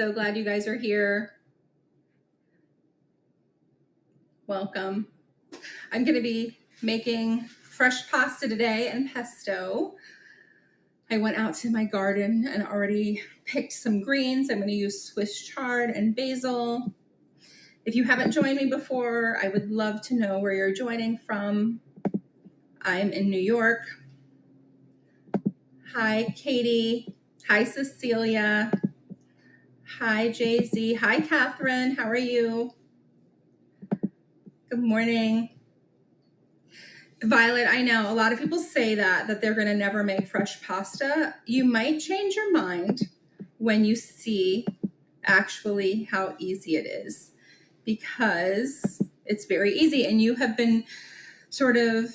So glad you guys are here. Welcome. I'm going to be making fresh pasta today and pesto. I went out to my garden and already picked some greens. I'm going to use Swiss chard and basil. If you haven't joined me before, I would love to know where you're joining from. I'm in New York. Hi, Katie. Hi, Cecilia. Hi, JZ. Hi, Catherine. How are you? Good morning. Violet, I know a lot of people say that they're going to never make fresh pasta. You might change your mind when you see actually how easy it is, because it's very easy and you have been sort of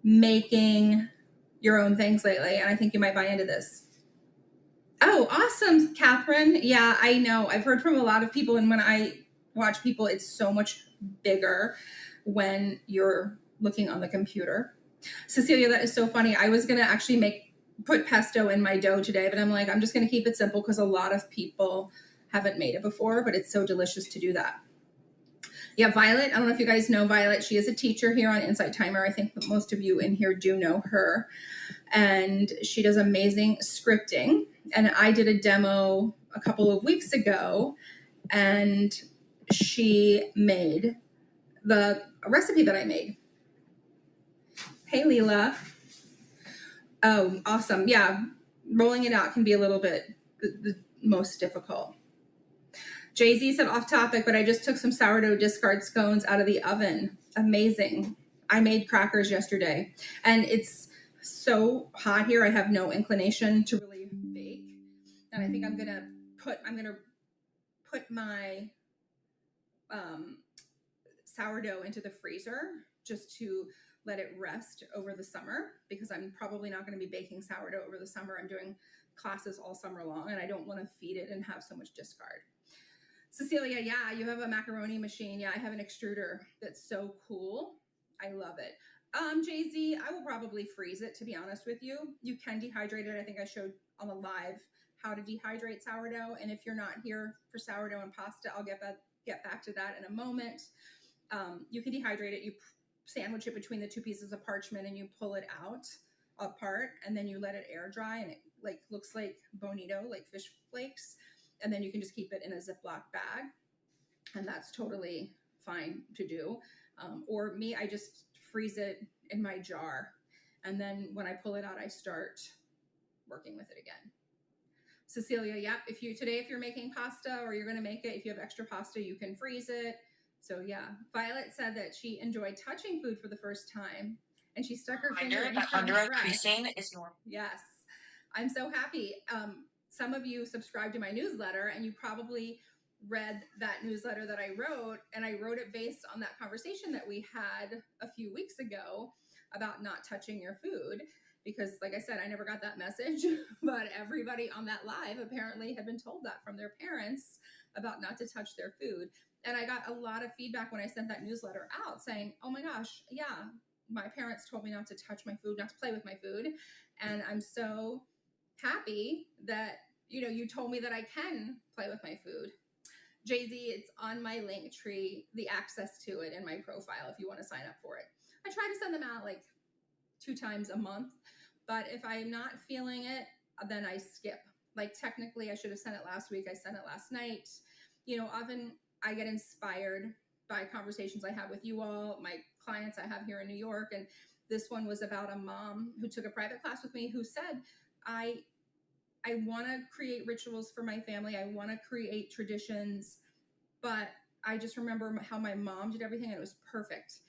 making your own things lately, and I think you might buy into this. Oh, awesome, Catherine. Yeah, I know. I've heard from a lot of people, and when I watch people, it's so much bigger when you're looking on the computer. Cecilia, that is so funny. I was going to actually put pesto in my dough today, but I'm like, I'm just going to keep it simple because a lot of people haven't made it before, but it's so delicious to do that. Yeah, Violet, I don't know if you guys know Violet. She is a teacher here on Insight Timer. I think that most of you in here do know her. And she does amazing scripting. And I did a demo a couple of weeks ago, and she made the recipe that I made. Hey, Leela. Oh, awesome. Yeah, rolling it out can be a little bit the most difficult. Jay-Z said off topic, but I just took some sourdough discard scones out of the oven. Amazing. I made crackers yesterday, and it's so hot here. I have no inclination to really bake. And I think I'm going to put my sourdough into the freezer just to let it rest over the summer, because I'm probably not going to be baking sourdough over the summer. I'm doing classes all summer long, and I don't want to feed it and have so much discard. Cecilia, yeah, you have a macaroni machine. Yeah, I have an extruder. That's so cool. I love it. Jay-Z, I will probably freeze it, to be honest with you. You can dehydrate it. I think I showed on the live how to dehydrate sourdough. And if you're not here for sourdough and pasta, I'll get back to that in a moment. You can dehydrate it. You sandwich it between the two pieces of parchment and you pull it out apart, and then you let it air dry, and it looks like bonito, like fish flakes. And then you can just keep it in a Ziploc bag, and that's totally fine to do. Or me, I just freeze it in my jar, and then when I pull it out, I start working with it again. Cecilia, yep. If you're making pasta or you're going to make it, if you have extra pasta, you can freeze it. So yeah, Violet said that she enjoyed touching food for the first time, and she stuck her finger into the creasing is normal. Yes, I'm so happy. Some of you subscribe to my newsletter, and you probably read that newsletter that I wrote, and I wrote it based on that conversation that we had a few weeks ago about not touching your food. Because like I said, I never got that message, but everybody on that live apparently had been told that from their parents about not to touch their food. And I got a lot of feedback when I sent that newsletter out saying, oh my gosh, yeah, my parents told me not to touch my food, not to play with my food. And I'm so happy that, you told me that I can play with my food. Jay-Z, it's on my link tree, the access to it in my profile if you want to sign up for it. I try to send them out 2 times a month, but if I'm not feeling it, then I skip. Technically, I should have sent it last week. I sent it last night. Often I get inspired by conversations I have with you all, my clients I have here in New York. And this one was about a mom who took a private class with me who said, I want to create rituals for my family. I want to create traditions, but I just remember how my mom did everything and it was perfect.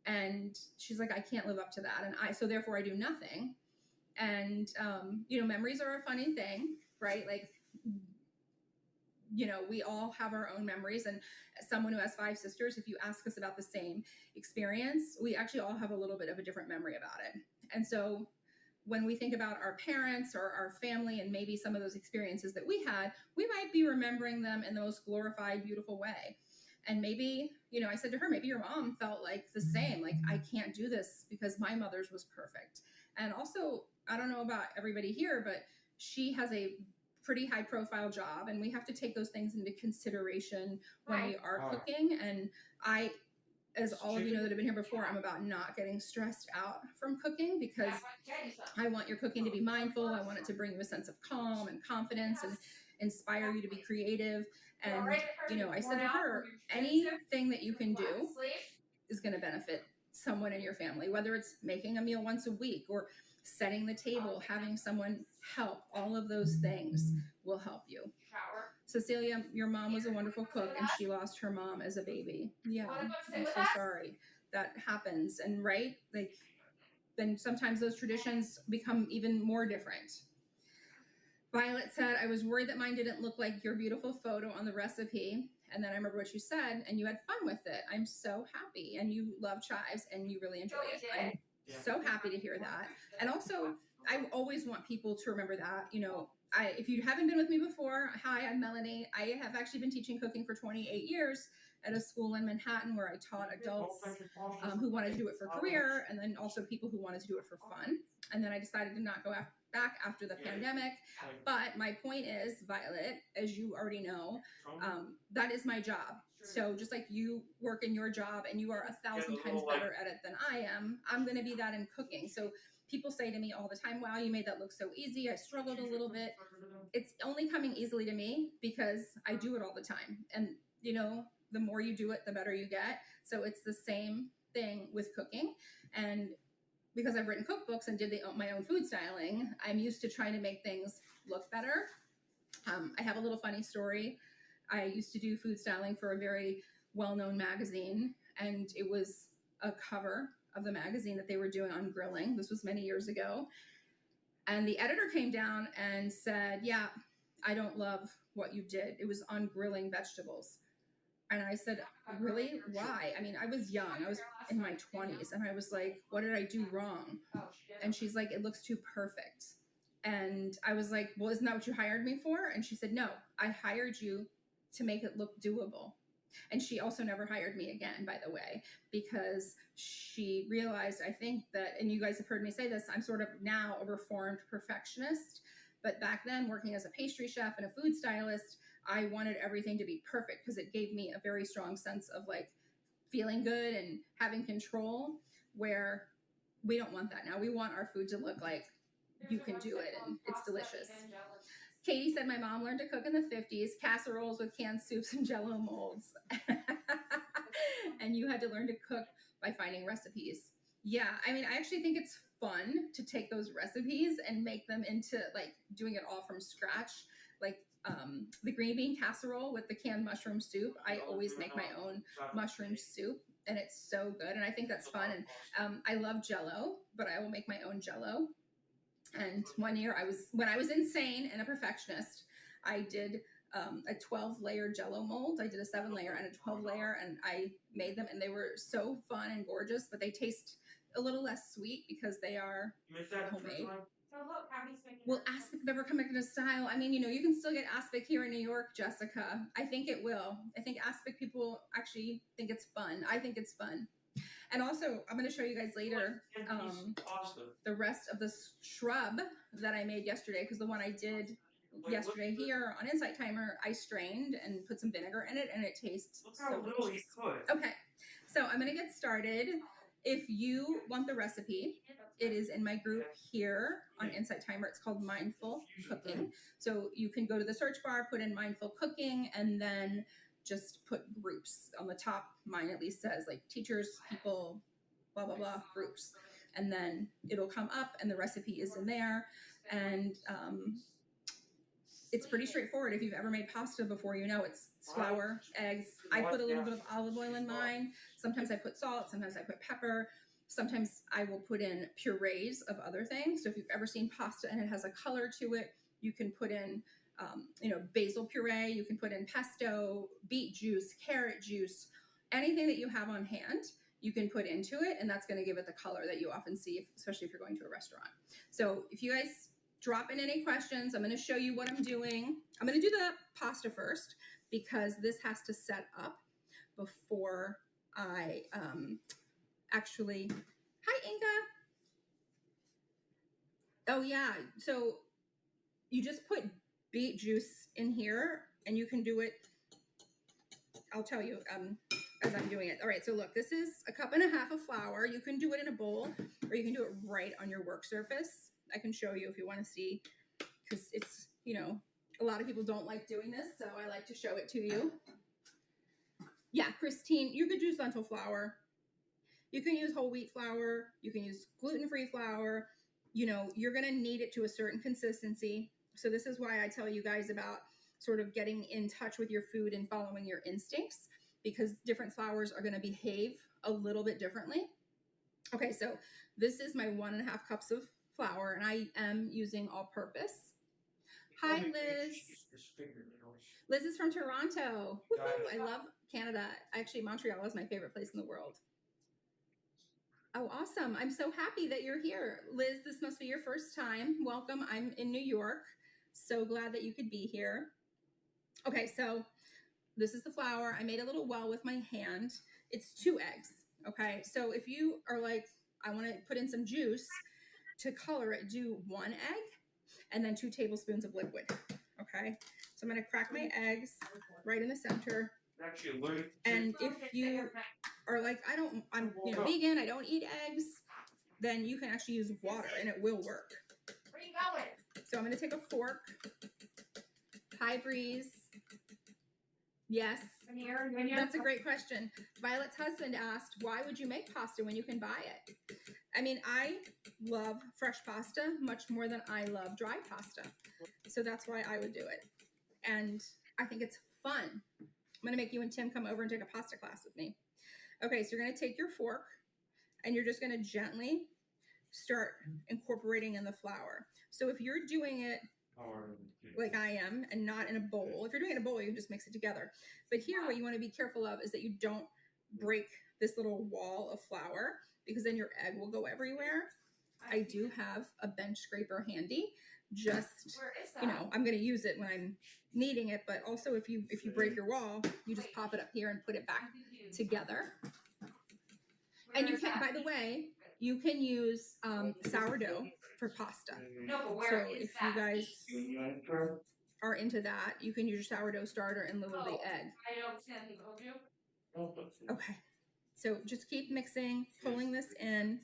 And she's like, I can't live up to that. And so therefore I do nothing. And, memories are a funny thing, right? We all have our own memories. And as someone who has 5 sisters, if you ask us about the same experience, we actually all have a little bit of a different memory about it. And so when we think about our parents or our family and maybe some of those experiences that we had, we might be remembering them in the most glorified, beautiful way. And maybe, I said to her, maybe your mom felt like the same, I can't do this because my mother's was perfect. And also, I don't know about everybody here, but she has a pretty high profile job, and we have to take those things into consideration when Right. we are Alright. cooking. And I, as It's all of you know chicken. that have been here before, Yeah. I'm about not getting stressed out from cooking, Yeah, because but tell you something. I want your cooking to be The mindful. I first want it one, to bring you a sense of calm and confidence and yes, inspire you to be exactly. creative. You're And, already you know, I said worn to out from her, your jujitsu. anything that you You're can flat do asleep. is going to benefit someone in your family, whether it's making a meal once a week or setting the table, having someone help. All of those things will help you. Shower. Cecilia, your mom was a Here, you wonderful wanna come sit cook, with and us? she lost her mom as a baby. You Yeah, wanna come sit I'm with so us? sorry that happens. And right, like, then sometimes those traditions become even more different. Violet said, I was worried that mine didn't look like your beautiful photo on the recipe. And then I remember what you said, and you had fun with it. I'm so happy. And you love chives and you really No, enjoyed we it. did. I'm so happy to hear that. And also, I always want people to remember that, you know, if you haven't been with me before, hi, I'm Melanie. I have actually been teaching cooking for 28 years at a school in Manhattan where I taught adults who wanted to do it for career, and then also people who wanted to do it for fun. And then I decided to not go back after the pandemic. But my point is, Violet, as you already know, that is my job. So just like you work in your job and you are 1,000 times better at it than I am, I'm going to be that in cooking. So people say to me all the time, wow, you made that look so easy. I struggled a little bit. It's only coming easily to me because I do it all the time. And, you know, the more you do it, the better you get. So it's the same thing with cooking. And because I've written cookbooks and did my own food styling, I'm used to trying to make things look better. I have a little funny story. I used to do food styling for a very well-known magazine, and it was a cover of the magazine that they were doing on grilling. This was many years ago. And the editor came down and said, yeah, I don't love what you did. It was on grilling vegetables. And I said, really? Why? I mean, I was young. I was in my 20s. And I was like, what did I do wrong? Oh, she did. And she's like, it looks too perfect. And I was like, well, isn't that what you hired me for? And she said, no, I hired you to make it look doable. And she also never hired me again, by the way, because she realized, I think that, and you guys have heard me say this, I'm sort of now a reformed perfectionist. But back then, working as a pastry chef and a food stylist, I wanted everything to be perfect because it gave me a very strong sense of like feeling good and having control, where we don't want that now. We want our food to look like you can do it and it's delicious. Katie said my mom learned to cook in the 50s, casseroles with canned soups and jello molds. And you had to learn to cook by finding recipes. Yeah, I mean, I actually think it's fun to take those recipes and make them into like doing it all from scratch. Like the green bean casserole with the canned mushroom soup. I always make my own mushroom soup, and it's so good. And I think that's fun. And I love jello, but I will make my own jello. And one year when I was insane and a perfectionist, I did a 12-layer jello mold. I did a 7-layer and a 12-layer, and I made them, and they were so fun and gorgeous, but they taste a little less sweet because they are homemade. So look, how he's making. Will aspic ever come back into style? I mean, you know, you can still get aspic here in New York, Jessica. I think it will. I think aspic people actually think it's fun. I think it's fun. And also, I'm going to show you guys later the rest of the shrub that I made yesterday, because the one I did yesterday here on Insight Timer, I strained and put some vinegar in it, and it tastes so delicious. Okay, so I'm going to get started. If you want the recipe, it is in my group here on Insight Timer. It's called Mindful Cooking. So you can go to the search bar, put in Mindful Cooking, and then just put groups on the top. Mine at least says like teachers, people, blah, blah, blah, groups. And then it'll come up and the recipe is in there. And it's pretty straightforward. If you've ever made pasta before, you know it's flour, eggs. I put a little bit of olive oil in mine. Sometimes I put salt. Sometimes I put pepper. Sometimes I will put in purees of other things. So if you've ever seen pasta and it has a color to it, you can put in, basil puree. You can put in pesto, beet juice, carrot juice, anything that you have on hand. You can put into it, and that's going to give it the color that you often see, especially if you're going to a restaurant. So if you guys drop in any questions, I'm going to show you what I'm doing. I'm going to do the pasta first because this has to set up before I actually. Hi, Inka. Oh, yeah. So you just put beet juice in here, and you can do it. I'll tell you as I'm doing it. All right, so look, this is a cup and a half of flour. You can do it in a bowl, or you can do it right on your work surface. I can show you if you want to see, because it's, a lot of people don't like doing this, so I like to show it to you. Yeah, Christine, you could use lentil flour. You can use whole wheat flour. You can use gluten-free flour. You're going to knead it to a certain consistency. So this is why I tell you guys about sort of getting in touch with your food and following your instincts, because different flours are going to behave a little bit differently. Okay, so this is my 1.5 cups of flour, and I am using all-purpose. Hi, Liz. Liz is from Toronto. Woo-hoo, I love Canada. Actually, Montreal is my favorite place in the world. Oh, awesome. I'm so happy that you're here. Liz, this must be your first time. Welcome. I'm in New York. So glad that you could be here. Okay, so this is the flour. I made a little well with my hand. It's 2 eggs. Okay, so if you are like, I want to put in some juice to color it, do 1 egg and then 2 tablespoons of liquid. Okay, so I'm going to crack my eggs right in the center. And if you are like, I'm vegan, I don't eat eggs, then you can actually use water and it will work. Where you going? So I'm going to take a fork. Hi, Breeze. Yes. That's a great question. Violet's husband asked, why would you make pasta when you can buy it? I mean, I love fresh pasta much more than I love dry pasta. So that's why I would do it. And I think it's fun. I'm going to make you and Tim come over and take a pasta class with me. Okay, so you're going to take your fork and you're just going to gently start incorporating in the flour. So if you're doing it like I am and not in a bowl, if you're doing it in a bowl, you can just mix it together. But here, what you want to be careful of is that you don't break this little wall of flour, because then your egg will go everywhere. I do have a bench scraper handy. Just, I'm going to use it when I'm kneading it, but also if you break your wall, you just pop it up here and put it back together. And you can, by the way, you can use sourdough for pasta. So if you guys are into that, you can use your sourdough starter in lieu of the egg. Okay, so just keep mixing, pulling this in.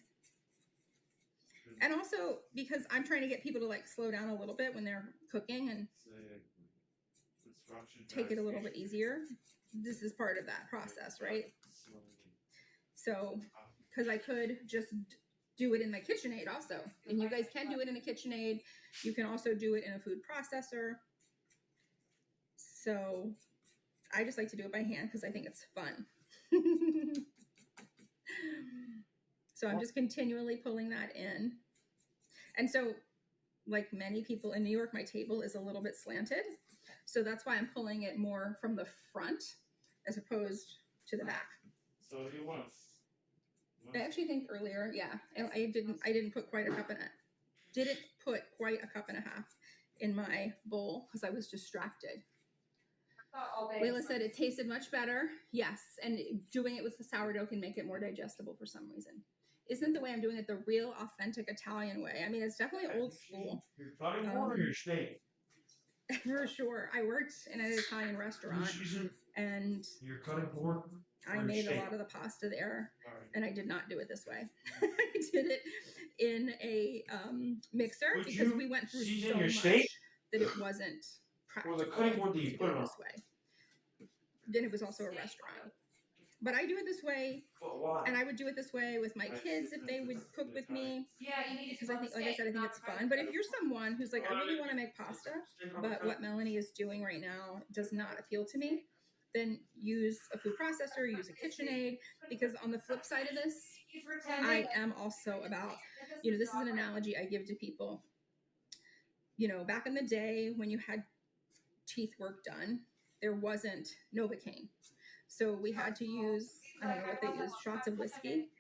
And also, because I'm trying to get people to like slow down a little bit when they're cooking and take it a little bit easier. This is part of that process, right? So, because I could just do it in my KitchenAid also. And you guys can do it in a KitchenAid. You can also do it in a food processor. So I just like to do it by hand because I think it's fun. So I'm just continually pulling that in. And so, like many people in New York, my table is a little bit slanted. So that's why I'm pulling it more from the front as opposed to the back. So you want? I actually think earlier, yeah, I didn't put quite a cup and a half in my bowl because I was distracted. Layla said it tasted much better. Yes, and doing it with the sourdough can make it more digestible for some reason. Isn't the way I'm doing it the real authentic Italian way? I mean, it's definitely old school. You're cutting board or you're steak? For sure. I worked in an Italian restaurant and You're cutting board. I made a lot of the pasta there, and I did not do it this way. I did it in a mixer because we went through so much that it wasn't practical to do it this way. Then it was also a restaurant. But I do it this way, and I would do it this way with my kids if they would cook with me. Because I think, like I said, I think it's fun. But if you're someone who's like, I really want to make pasta, but what Melanie is doing right now does not appeal to me, then use a food processor, use a KitchenAid, because on the flip side of this, I am also about, this is an analogy I give to people. Back in the day when you had teeth work done, there wasn't Novocaine. So we had to use, I don't know what they used, shots of whiskey.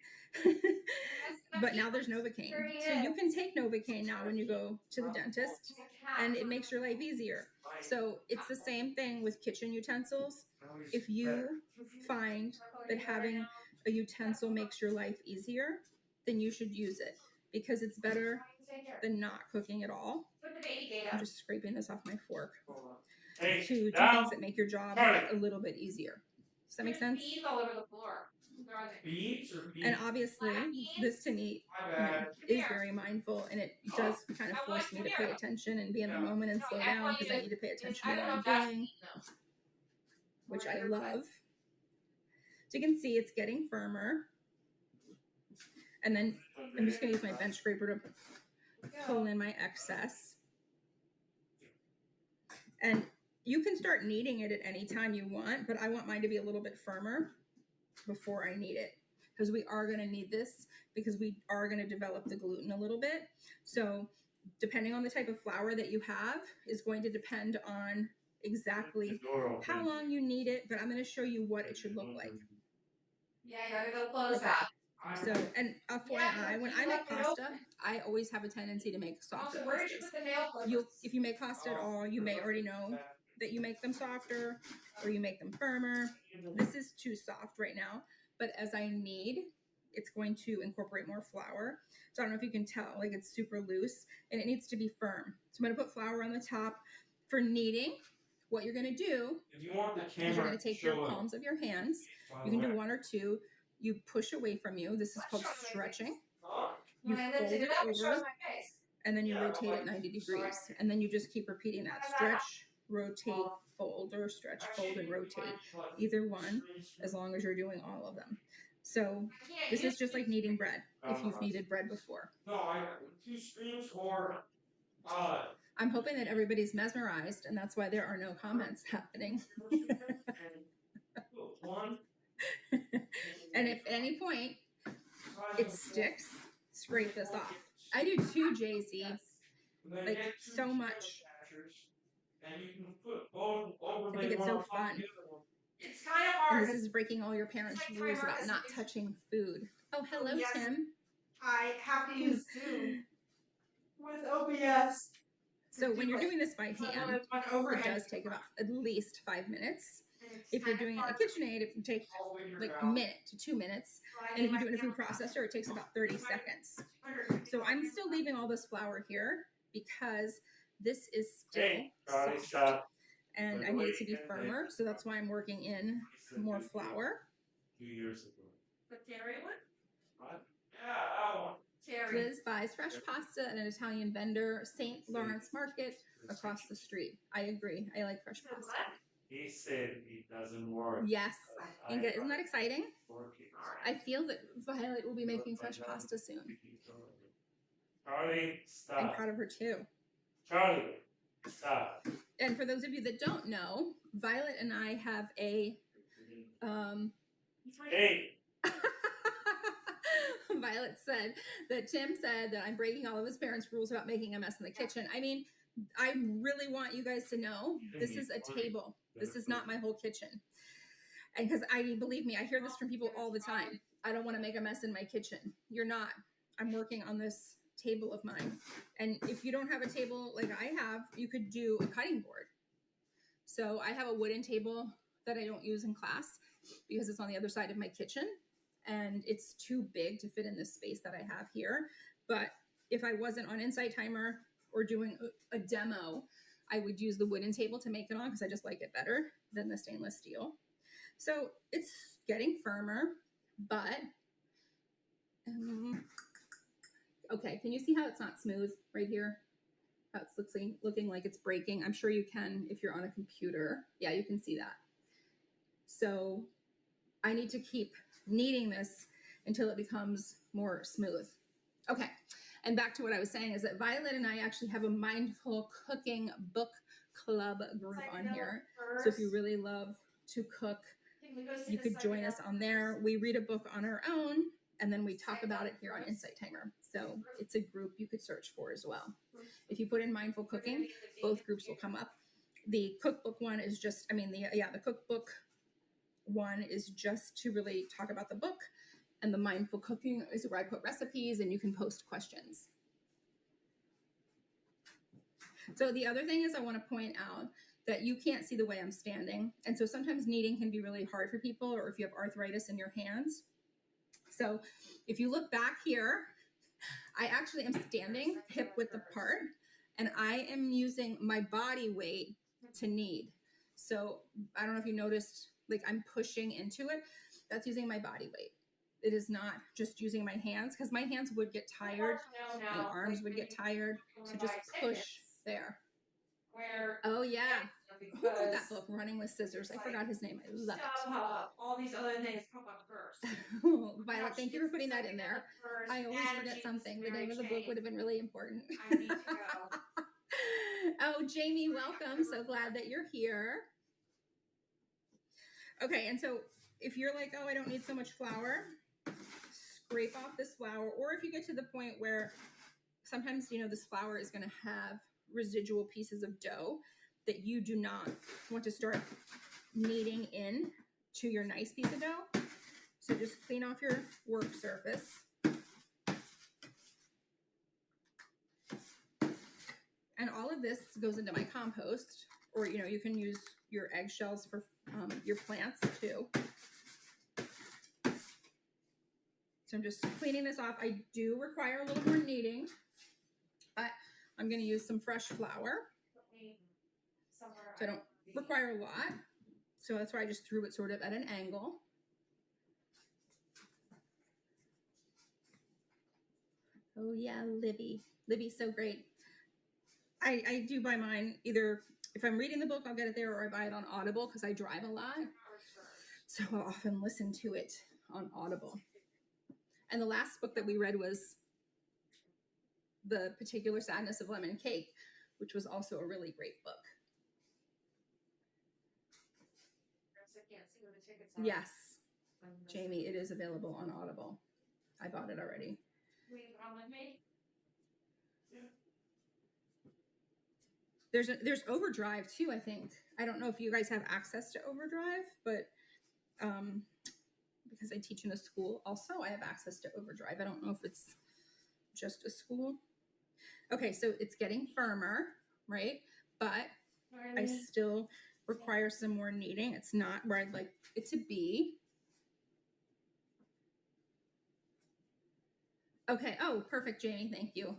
But now there's Novocaine. So you can take Novocaine now when you go to the dentist, and it makes your life easier. So it's the same thing with kitchen utensils. If you find that having a utensil makes your life easier, then you should use it because it's better than not cooking at all. baby data. I'm just scraping this off my fork Hey, to do now, things that make your job Charlie. a little bit easier. Does that make sense? Bees all over the floor. Where are they? bees or bees? And obviously, this to me, My you know, bad. is very mindful, and it does kind of force me to pay attention and be in the moment and slow down because I need to pay attention to what I'm doing, which I love. So you can see it's getting firmer. And then I'm just going to use my bench scraper to pull in my excess. And you can start kneading it at any time you want, but I want mine to be a little bit firmer before I knead it, because we are going to need this because we are going to develop the gluten a little bit. So depending on the type of flour that you have is going to depend on exactly how long you knead it, but I'm going to show you what it should look like. Yeah, you gotta go close Okay. that. So, and FYI, when I make pasta, I always have a tendency to make softer Also, where did you pastas. put the nail clippers? If you make pasta at all, you may already know that you make them softer or you make them firmer. This is too soft right now, but as I knead, it's going to incorporate more flour. So I don't know if you can tell, like it's super loose and it needs to be firm. So I'm going to put flour on the top. For kneading, what you're going to do If you want the is camera you're going to take your show palms of your hands. You can do one or two. You push away from you. This is called stretching. You When I fold lifted it it up, it shows over, my face. and then you Yeah, rotate like it 90 degrees. And then you just keep repeating that. Stretch, rotate, fold, or stretch, fold, and rotate. Either one, as long as you're doing all of them. So this is just like kneading bread, if you've kneaded bread before. No, I got 2 streams or I'm hoping that everybody's mesmerized, and that's why there are no comments happening. one. And if at any point it sticks, scrape this off. I do too, Jay-Z. Like, so much. And you can put both over I think it's so fun. It's kind of And hard. this is breaking all your parents' rules about not touching food. Oh, hello, Yes. Tim. I have to use Zoom with OBS. So when you're doing this by hand, it does take about at least 5 minutes. If you're doing it in a KitchenAid, it can take like a minute to 2 minutes. And if you do it in a food processor, it takes about 30 seconds. So I'm still leaving all this flour here because this is still soft. And I need it to be firmer, so that's why I'm working in more flour. 2 years ago. The Terry one? What? Yeah, Terry. Liz buys fresh pasta at an Italian vendor, St. Lawrence Market, across the street. I agree. I like fresh pasta. he said it doesn't work. Yes. Inga, isn't that exciting? I feel that Violet will be making fresh pasta soon. Charlie, stop. I'm proud of her too. Charlie, stop. And for those of you that don't know, Violet and I have a Hey. Violet said that Tim said that I'm breaking all of his parents' rules about making a mess in the kitchen. I mean, I really want you guys to know this is a table. This is not my whole kitchen. And because believe me, I hear this from people all the time. I don't want to make a mess in my kitchen. You're not. I'm working on this table of mine. And if you don't have a table like I have, you could do a cutting board. So I have a wooden table that I don't use in class because it's on the other side of my kitchen. And it's too big to fit in this space that I have here. But if I wasn't on Insight Timer or doing a demo, I would use the wooden table to make it on because I just like it better than the stainless steel. So it's getting firmer, but okay, can you see how it's not smooth right here? How it's looking like it's breaking? I'm sure you can if you're on a computer. Yeah, you can see that. So I need to keep kneading this until it becomes more smooth. Okay, and back to what I was saying is that Violet and I actually have a mindful cooking book club group on here. So if you really love to cook, you could join us on there. We read a book on our own, and then we talk about it here on Insight Timer. So it's a group you could search for as well. If you put in mindful cooking, both groups will come up. The cookbook one is just, the cookbook one is just to really talk about the book, and the mindful cooking is where I put recipes and you can post questions. So the other thing is I want to point out that you can't see the way I'm standing. And so sometimes kneading can be really hard for people, or if you have arthritis in your hands. So if you look back here, I actually am standing hip width apart. and I am using my body weight to knead. So I don't know if you noticed, like I'm pushing into it. That's using my body weight. It is not just using my hands, because my hands would get tired, my arms would get tired. So just push there. Where Oh yeah. because Who wrote that book, Running with Scissors? I forgot his name. I love all these other things come up first. it. Violet, thank you for putting that in there. I always forget something. The name of the book would have been really important. I need to go. Oh, Jamie, welcome. So glad that you're here. Okay, and so if you're like, oh, I don't need so much flour, scrape off this flour. Or if you get to the point where sometimes, you know, this flour is going to have residual pieces of dough that you do not want to start kneading in to your nice piece of dough. So just clean off your work surface. And all of this goes into my compost, or, you know, you can use your eggshells for your plants too. So I'm just cleaning this off. I do require a little more kneading, but I'm going to use some fresh flour. So I don't require a lot. So that's why I just threw it sort of at an angle. Oh yeah, Libby. Libby's so great. I do buy mine either, if I'm reading the book, I'll get it there, or I buy it on Audible because I drive a lot. So I'll often listen to it on Audible. And the last book that we read was The Particular Sadness of Lemon Cake, which was also a really great book. Yes, Jamie, it is available on Audible. I bought it already. There's Overdrive too, I think. I don't know if you guys have access to Overdrive, but because I teach in a school also, I have access to Overdrive. I don't know if it's just a school. Okay, so it's getting firmer, right? But I still require some more kneading. It's not where I'd like it to be. Okay, oh, perfect, Jamie, thank you.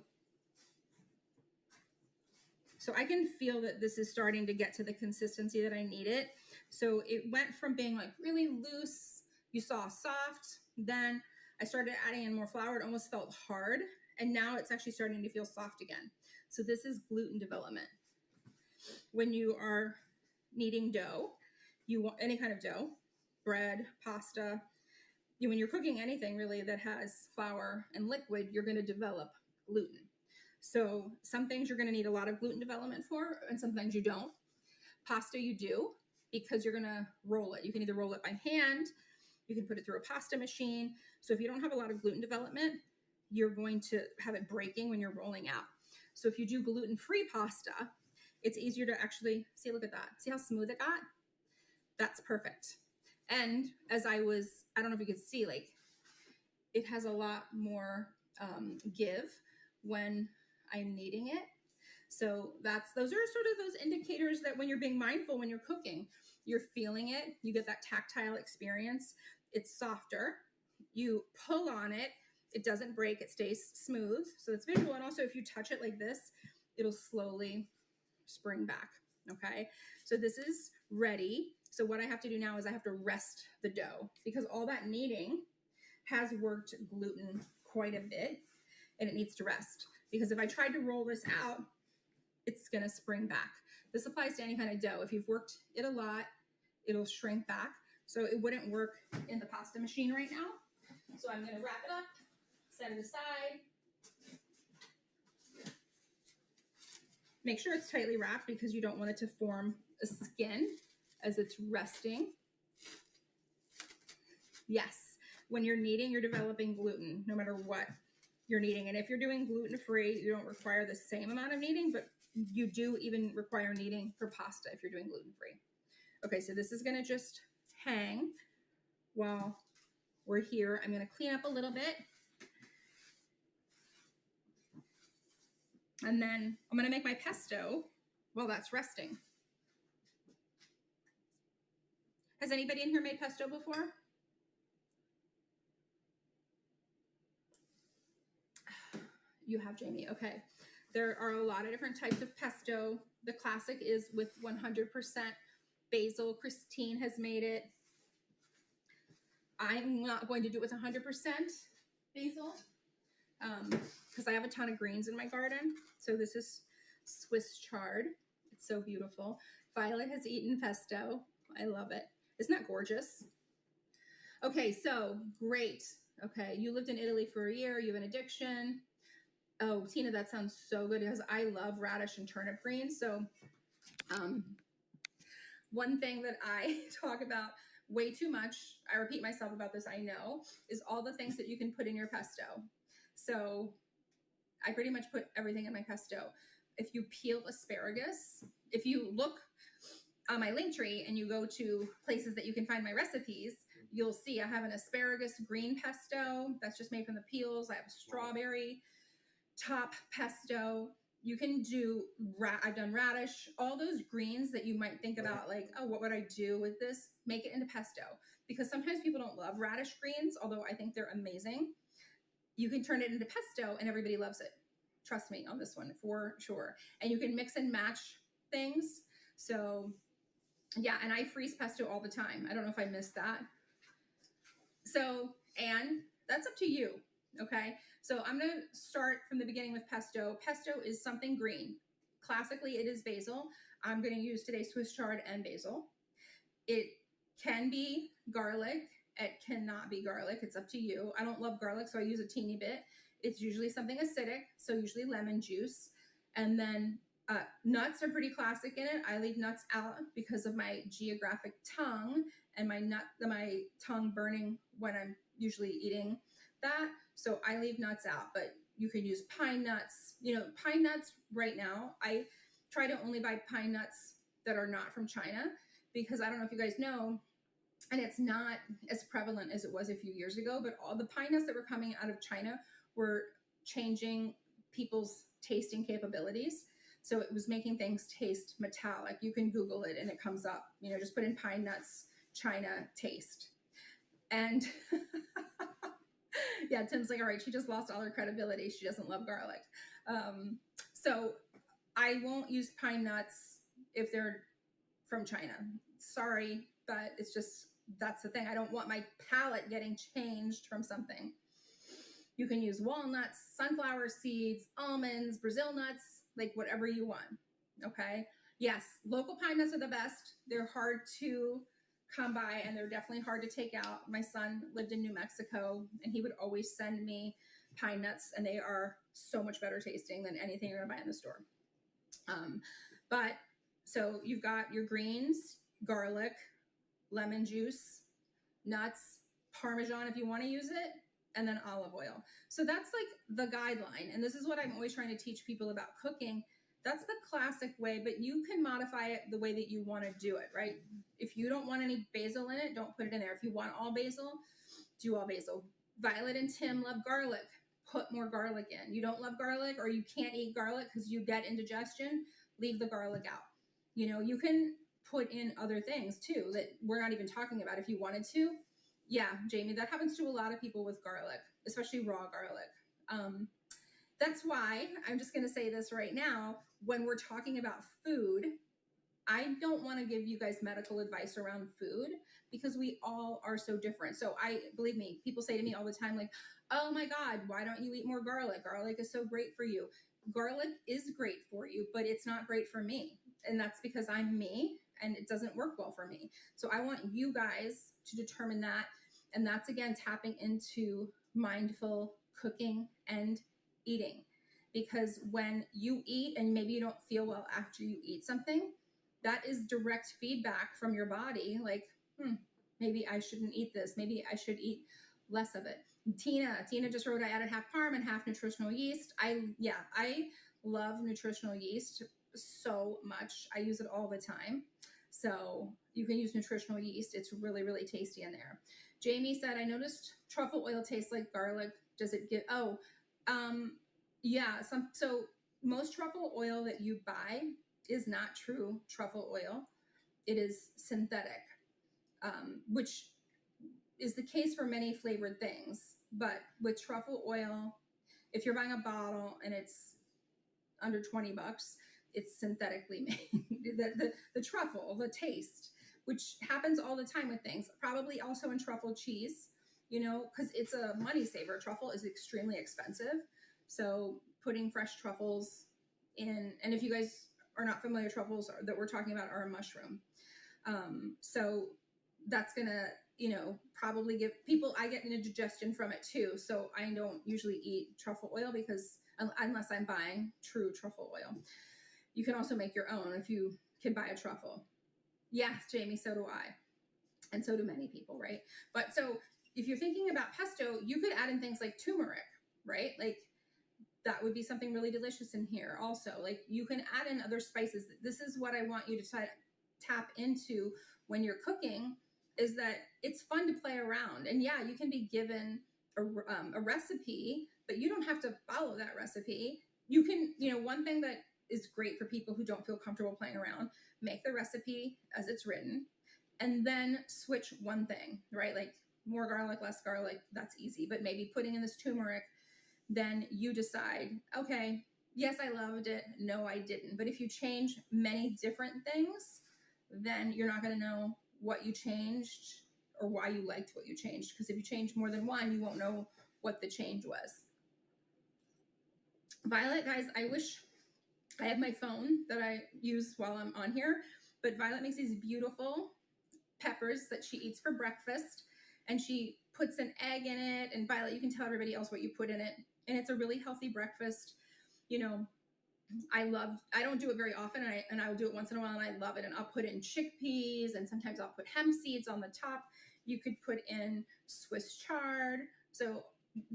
So I can feel that this is starting to get to the consistency that I need it. So it went from being like really loose, you saw soft, then I started adding in more flour. It almost felt hard. And now it's actually starting to feel soft again. So this is gluten development. When you are kneading dough, you want any kind of dough, bread, pasta, when you're cooking anything really that has flour and liquid, you're going to develop gluten. So some things you're going to need a lot of gluten development for, and some things you don't. Pasta you do, because you're going to roll it. You can either roll it by hand, you can put it through a pasta machine. So if you don't have a lot of gluten development, you're going to have it breaking when you're rolling out. So if you do gluten-free pasta, it's easier to actually, see, look at that. See how smooth it got? That's perfect. And as I don't know if you could see, like it has a lot more give when I'm kneading it. So those are sort of those indicators that when you're being mindful, when you're cooking, you're feeling it. You get that tactile experience. It's softer. You pull on it. It doesn't break. It stays smooth. So it's visual. And also if you touch it like this, it'll slowly spring back. Okay. So this is ready. So what I have to do now is I have to rest the dough, because all that kneading has worked gluten quite a bit and it needs to rest. Because if I tried to roll this out, it's going to spring back. This applies to any kind of dough. If you've worked it a lot, it'll shrink back. So it wouldn't work in the pasta machine right now. So I'm going to wrap it up, set it aside. Make sure it's tightly wrapped because you don't want it to form a skin as it's resting. Yes, when you're kneading, you're developing gluten, no matter what you're kneading. And if you're doing gluten-free, you don't require the same amount of kneading, but you do even require kneading for pasta if you're doing gluten-free. Okay, so this is gonna just hang while we're here. I'm gonna clean up a little bit. And then I'm gonna make my pesto while that's resting. Has anybody in here made pesto before? You have, Jamie. Okay. There are a lot of different types of pesto. The classic is with 100% basil. Christine has made it. I'm not going to do it with 100% basil because I have a ton of greens in my garden. So this is Swiss chard. It's so beautiful. Violet has eaten pesto. I love it. Isn't that gorgeous? Okay, so great. Okay, you lived in Italy for a year. You have an addiction. Oh, Tina, that sounds so good because I love radish and turnip greens. So one thing that I talk about way too much, I repeat myself about this, I know, is all the things that you can put in your pesto. So I pretty much put everything in my pesto. If you peel asparagus, if you look on my link tree and you go to places that you can find my recipes, you'll see I have an asparagus green pesto that's just made from the peels. I have a strawberry top pesto. You can do, I've done radish, all those greens that you might think about like, oh, what would I do with this? Make it into pesto. Because sometimes people don't love radish greens, although I think they're amazing. You can turn it into pesto and everybody loves it. Trust me on this one, for sure. And you can mix and match things. So yeah, and I freeze pesto all the time. I don't know if I missed that. So, and that's up to you, okay? So I'm gonna start from the beginning with pesto. Pesto is something green. Classically, it is basil. I'm gonna use today Swiss chard and basil. It can be garlic. It cannot be garlic. It's up to you. I don't love garlic, so I use a teeny bit. It's usually something acidic, so usually lemon juice. And then nuts are pretty classic in it. I leave nuts out because of my geographic tongue and my tongue burning when I'm usually eating that. So I leave nuts out, but you can use pine nuts. You know, pine nuts right now, I try to only buy pine nuts that are not from China because I don't know if you guys know, and it's not as prevalent as it was a few years ago, but all the pine nuts that were coming out of China were changing people's tasting capabilities. So it was making things taste metallic. You can Google it and it comes up. You know, just put in pine nuts, China taste. And yeah, Tim's like, all right, she just lost all her credibility. She doesn't love garlic. So I won't use pine nuts if they're from China. Sorry, but it's just, that's the thing. I don't want my palate getting changed from something. You can use walnuts, sunflower seeds, almonds, Brazil nuts, like whatever you want. Okay. Yes, local pine nuts are the best. They're hard to come by and they're definitely hard to take out. My son lived in New Mexico and he would always send me pine nuts and they are so much better tasting than anything you're gonna buy in the store. But so you've got your greens, garlic, lemon juice, nuts, Parmesan if you want to use it, and then olive oil. So that's like the guideline. And this is what I'm always trying to teach people about cooking. That's the classic way, but you can modify it the way that you want to do it, right? If you don't want any basil in it, don't put it in there. If you want all basil, do all basil. Violet and Tim love garlic. Put more garlic in. You don't love garlic or you can't eat garlic because you get indigestion, leave the garlic out. You know, you can put in other things too that we're not even talking about if you wanted to. Yeah, Jamie, that happens to a lot of people with garlic, especially raw garlic. That's why I'm just going to say this right now. When we're talking about food, I don't want to give you guys medical advice around food because we all are so different. So believe me, people say to me all the time, like, oh my God, why don't you eat more garlic? Garlic is so great for you. Garlic is great for you, but it's not great for me. And that's because I'm me and it doesn't work well for me. So I want you guys to determine that. And that's again, tapping into mindful cooking and eating. Because when you eat and maybe you don't feel well after you eat something, that is direct feedback from your body. Like, maybe I shouldn't eat this. Maybe I should eat less of it. Tina just wrote, I added half parm and half nutritional yeast. I love nutritional yeast so much. I use it all the time. So you can use nutritional yeast. It's really, really tasty in there. Jamie said, I noticed truffle oil tastes like garlic. Does it get, yeah. So most truffle oil that you buy is not true truffle oil. It is synthetic, which is the case for many flavored things. But with truffle oil, if you're buying a bottle and it's under 20 bucks. It's synthetically made. The truffle, the taste, which happens all the time with things, probably also in truffle cheese, you know, because it's a money saver. Truffle is extremely expensive. So putting fresh truffles in, and if you guys are not familiar, truffles that we're talking about are a mushroom. So that's gonna, you know, probably give people, I get indigestion from it too. So I don't usually eat truffle oil because unless I'm buying true truffle oil. You can also make your own if you can buy a truffle. Yes, Jamie, so do I. And so do many people, right? But so if you're thinking about pesto, you could add in things like turmeric, right? Like that would be something really delicious in here also. Like you can add in other spices. This is what I want you to tap into when you're cooking, is that it's fun to play around. And yeah, you can be given a recipe, but you don't have to follow that recipe. You can, you know, one thing that is great for people who don't feel comfortable playing around, make the recipe as it's written, and then switch one thing, right? Like more garlic, less garlic, that's easy. But maybe putting in this turmeric, then you decide, okay, yes, I loved it. No, I didn't. But if you change many different things, then you're not going to know what you changed or why you liked what you changed. Because if you change more than one, you won't know what the change was. Violet, guys, I wish I have my phone that I use while I'm on here, but Violet makes these beautiful peppers that she eats for breakfast, and she puts an egg in it. And Violet, you can tell everybody else what you put in it. And it's a really healthy breakfast. You know, I don't do it very often, and I'll do it once in a while, and I love it. And I'll put in chickpeas, and sometimes I'll put hemp seeds on the top. You could put in Swiss chard. So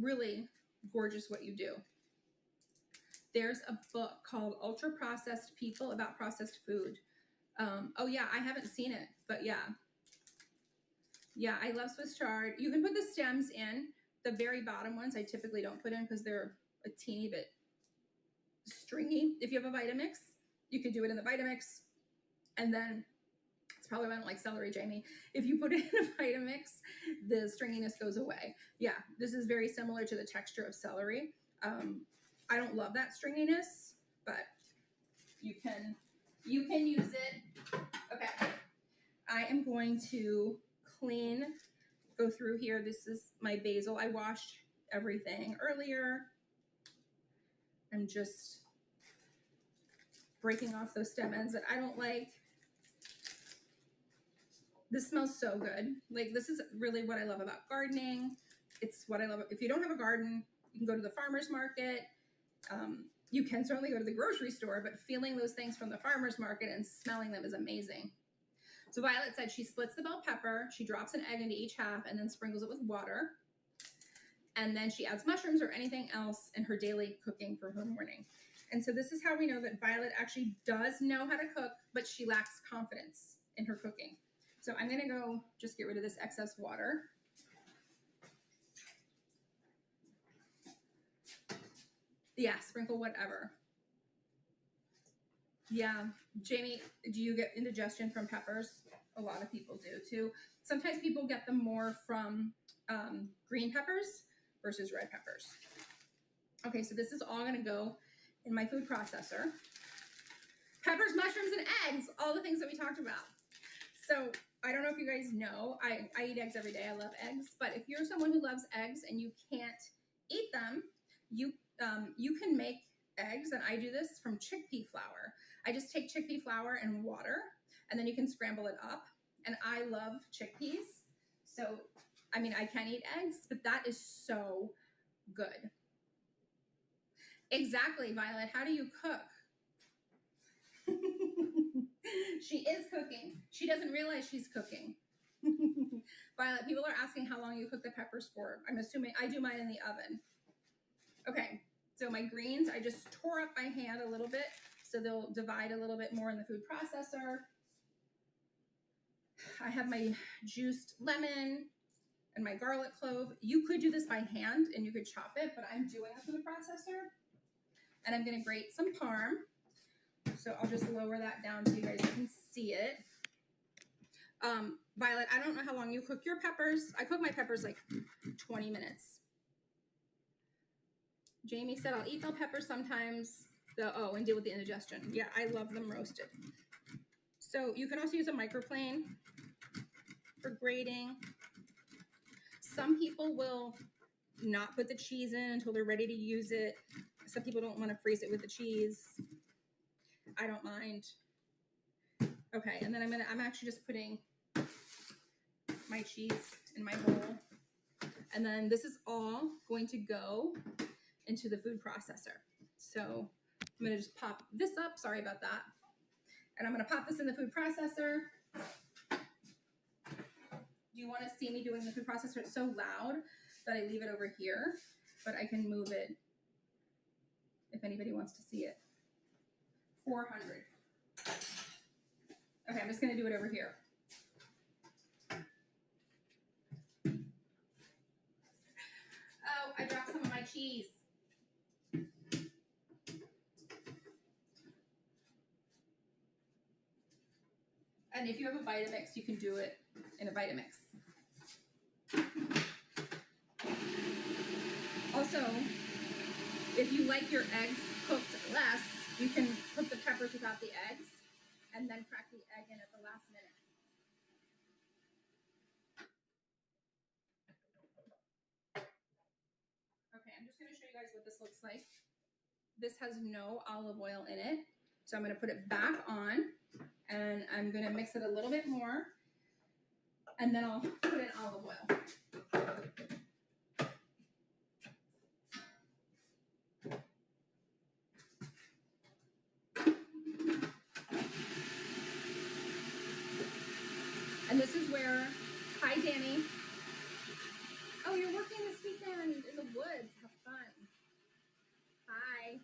really gorgeous what you do. There's a book called Ultra Processed People about processed food. Oh yeah, I haven't seen it, but yeah. Yeah, I love Swiss chard. You can put the stems in. The very bottom ones I typically don't put in because they're a teeny bit stringy. If you have a Vitamix, you could do it in the Vitamix. And then, it's probably why I don't like celery, Jamie. If you put it in a Vitamix, the stringiness goes away. Yeah, this is very similar to the texture of celery. I don't love that stringiness, but you can use it. Okay, I am going to go through here. This is my basil. I washed everything earlier. I'm just breaking off those stem ends that I don't like. This smells so good. Like, this is really what I love about gardening. It's what I love. If you don't have a garden, you can go to the farmer's market. You can certainly go to the grocery store, but feeling those things from the farmer's market and smelling them is amazing. So Violet said she splits the bell pepper, she drops an egg into each half, and then sprinkles it with water. And then she adds mushrooms or anything else in her daily cooking for her morning. And so this is how we know that Violet actually does know how to cook, but she lacks confidence in her cooking. So I'm going to go just get rid of this excess water. Yeah, sprinkle whatever. Yeah, Jamie, do you get indigestion from peppers? A lot of people do too. Sometimes people get them more from green peppers versus red peppers. Okay, so this is all gonna go in my food processor. Peppers, mushrooms, and eggs, all the things that we talked about. So I don't know if you guys know, I eat eggs every day. I love eggs, but if you're someone who loves eggs and you can't eat them, you can make eggs, and I do this from chickpea flour. I just take chickpea flour and water, and then you can scramble it up. And I love chickpeas. So, I mean, I can eat eggs, but that is so good. Exactly, Violet. How do you cook? She is cooking. She doesn't realize she's cooking. Violet, people are asking how long you cook the peppers for. I'm assuming I do mine in the oven. Okay, so my greens, I just tore up by hand a little bit, so they'll divide a little bit more in the food processor. I have my juiced lemon and my garlic clove. You could do this by hand and you could chop it, but I'm doing a food processor. And I'm gonna grate some parm. So I'll just lower that down so you guys can see it. Violet, I don't know how long you cook your peppers. I cook my peppers like 20 minutes. Jamie said I'll eat bell peppers sometimes. And deal with the indigestion. Yeah, I love them roasted. So you can also use a microplane for grating. Some people will not put the cheese in until they're ready to use it. Some people don't want to freeze it with the cheese. I don't mind. Okay, and then I'm actually just putting my cheese in my bowl. And then this is all going to go into the food processor. So I'm going to just pop this up. Sorry about that. And I'm going to pop this in the food processor. Do you want to see me doing the food processor? It's so loud that I leave it over here, but I can move it if anybody wants to see it. 400. Okay, I'm just going to do it over here. Oh, I dropped some of my cheese. And if you have a Vitamix, you can do it in a Vitamix. Also, if you like your eggs cooked less, you can cook the peppers without the eggs and then crack the egg in at the last minute. Okay, I'm just going to show you guys what this looks like. This has no olive oil in it. So I'm going to put it back on and I'm going to mix it a little bit more and then I'll put in olive oil. And this is where, hi Danny. Oh, you're working this weekend in the woods. Have fun. Hi.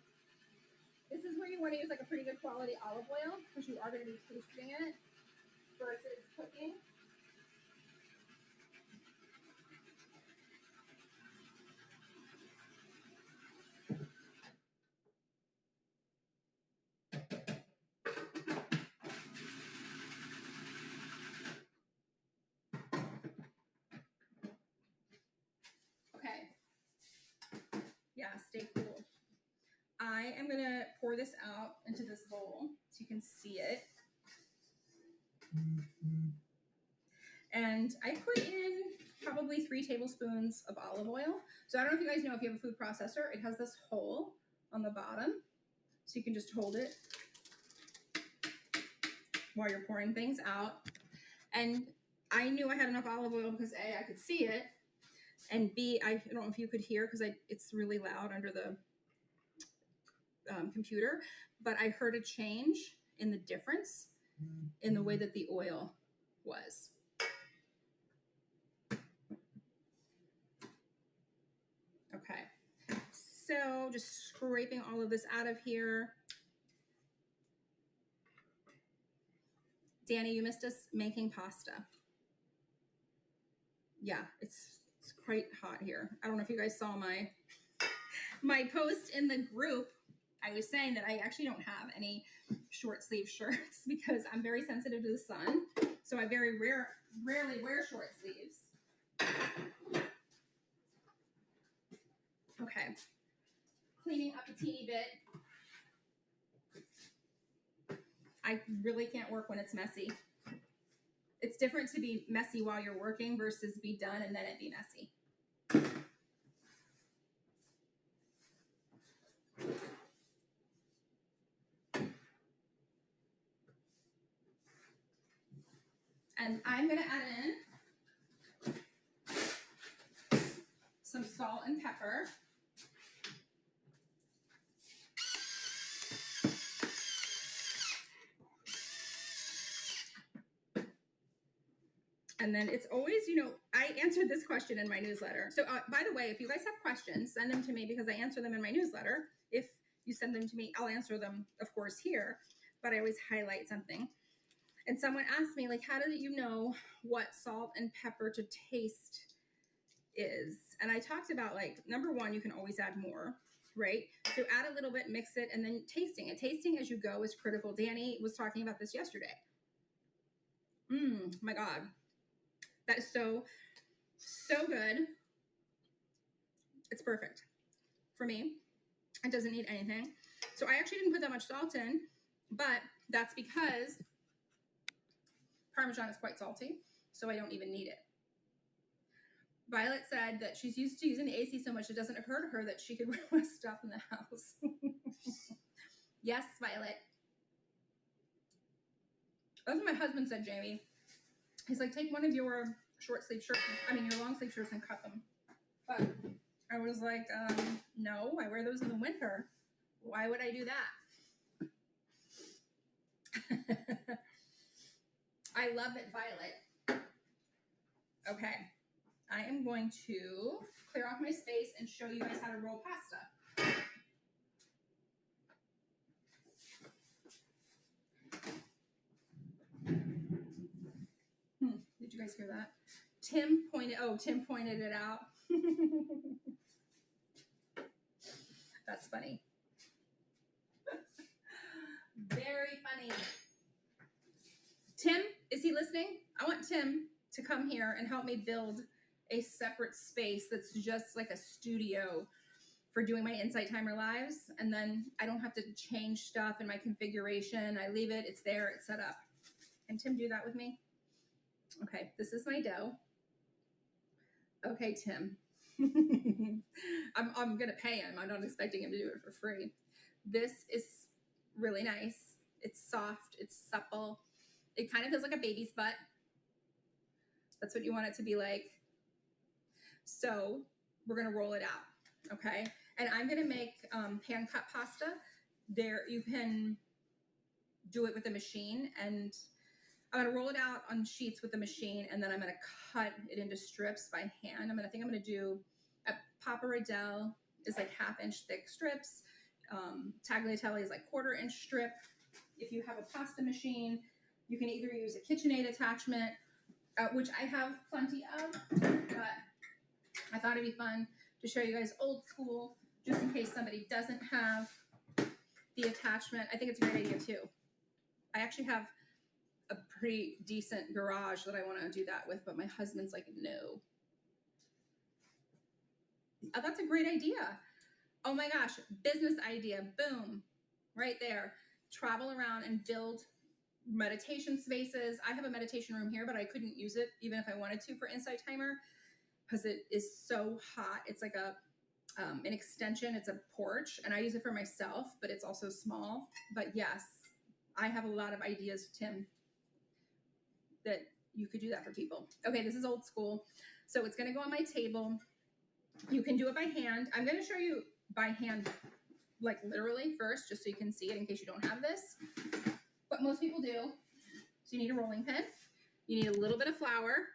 This is where you want to use like a pretty good quality olive oil because you are going to be tasting it versus cooking. Okay. Yeah, stay cool. I am going to pour this out into this bowl so you can see it. And I put in probably 3 tablespoons of olive oil. So I don't know if you guys know, if you have a food processor, it has this hole on the bottom. So you can just hold it while you're pouring things out. And I knew I had enough olive oil because A, I could see it. And B, I don't know if you could hear because it's really loud under the computer. But I heard a change in the difference in the way that the oil was. Okay, so just scraping all of this out of here. Danny, you missed us making pasta. Yeah, it's quite hot here. I don't know if you guys saw my post in the group. I was saying that I actually don't have any short sleeve shirts because I'm very sensitive to the sun. So I very rarely wear short sleeves. Okay, cleaning up a teeny bit. I really can't work when it's messy. It's different to be messy while you're working versus be done and then it be messy. And I'm going to add in some salt and pepper. And then it's always, I answered this question in my newsletter. So by the way, if you guys have questions, send them to me because I answer them in my newsletter. If you send them to me, I'll answer them, of course, here. But I always highlight something. And someone asked me, like, how do you know what salt and pepper to taste is? And I talked about, like, number one, you can always add more, right? So add a little bit, mix it, and then tasting. And tasting as you go is critical. Danny was talking about this yesterday. My God. That is so good. It's perfect for me. It doesn't need anything. So I actually didn't put that much salt in, but that's because Parmesan is quite salty, so I don't even need it. Violet said that she's used to using the AC so much it doesn't occur to her that she could ruin stuff in the house. Yes, Violet. That's what my husband said, Jamie. He's like, take one of your short sleeve shirts, your long sleeve shirts and cut them. But I was like, no, I wear those in the winter. Why would I do that? I love it, Violet. Okay. I am going to clear off my space and show you guys how to roll pasta. Did you guys hear that? Tim pointed it out. That's funny. Very funny. Tim, is he listening? I want Tim to come here and help me build a separate space that's just like a studio for doing my Insight Timer lives. And then I don't have to change stuff in my configuration. I leave it, it's there, it's set up. Can Tim do that with me? Okay, this is my dough. Okay, Tim. I'm gonna pay him. I'm not expecting him to do it for free. This is really nice. It's soft, it's supple. It kind of feels like a baby's butt. That's what you want it to be like. So we're gonna roll it out, okay? And I'm gonna make pan cut pasta. There, you can do it with the machine, and I'm gonna roll it out on sheets with the machine, and then I'm gonna cut it into strips by hand. I think I'm gonna do a pappardelle is like 1/2 inch thick strips. Tagliatelle is like 1/4 inch strip. If you have a pasta machine, you can either use a KitchenAid attachment, which I have plenty of, but I thought it'd be fun to show you guys old school, just in case somebody doesn't have the attachment. I think it's a great idea too. I actually have a pretty decent garage that I want to do that with, but my husband's like, no. Oh, that's a great idea. Oh my gosh, business idea, boom, right there. Travel around and build meditation spaces. I have a meditation room here, but I couldn't use it even if I wanted to for Insight Timer because it is so hot. It's like an extension. It's a porch, and I use it for myself, but it's also small. But yes, I have a lot of ideas, Tim, that you could do that for people. Okay, this is old school. So it's going to go on my table. You can do it by hand. I'm going to show you by hand, like literally first, just so you can see it in case you don't have this. But most people do. So you need a rolling pin. You need a little bit of flour.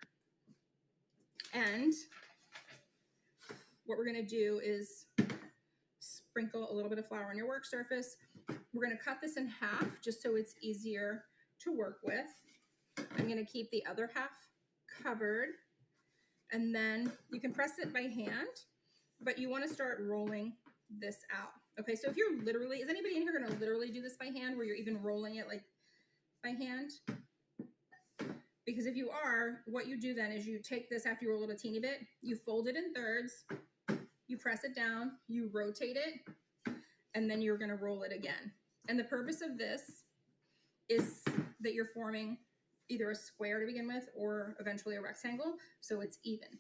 And what we're going to do is sprinkle a little bit of flour on your work surface. We're going to cut this in half just so it's easier to work with. I'm going to keep the other half covered. And then you can press it by hand, but you want to start rolling this out. Okay, so if you're literally, is anybody in here going to literally do this by hand where you're even rolling it like by hand? Because if you are, what you do then is you take this after you roll it a teeny bit, you fold it in thirds, you press it down, you rotate it, and then you're going to roll it again. And the purpose of this is that you're forming either a square to begin with or eventually a rectangle, so it's even.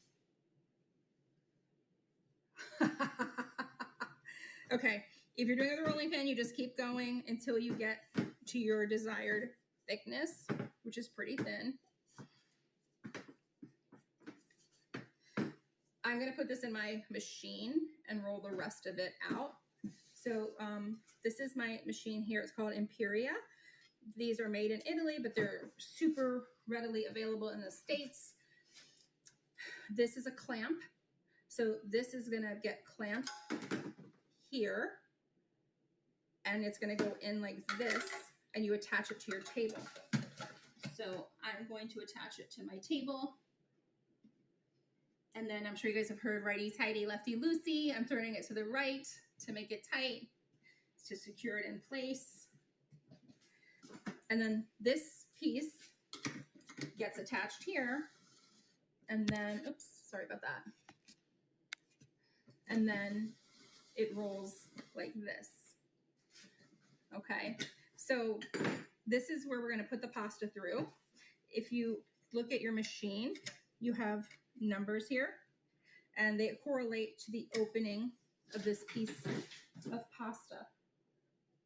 Okay, if you're doing the rolling pin, you just keep going until you get to your desired thickness, which is pretty thin. I'm going to put this in my machine and roll the rest of it out. So this is my machine here. It's called Imperia. These are made in Italy, but they're super readily available in the States. This is a clamp. So this is going to get clamped here, and it's going to go in like this, and you attach it to your table. So I'm going to attach it to my table. And then I'm sure you guys have heard righty tighty, lefty loosey. I'm turning it to the right to make it tight, to secure it in place. And then this piece gets attached here. And then, oops, sorry about that. And then it rolls like this. Okay, so this is where we're going to put the pasta through. If you look at your machine, you have numbers here, and they correlate to the opening of this piece of pasta.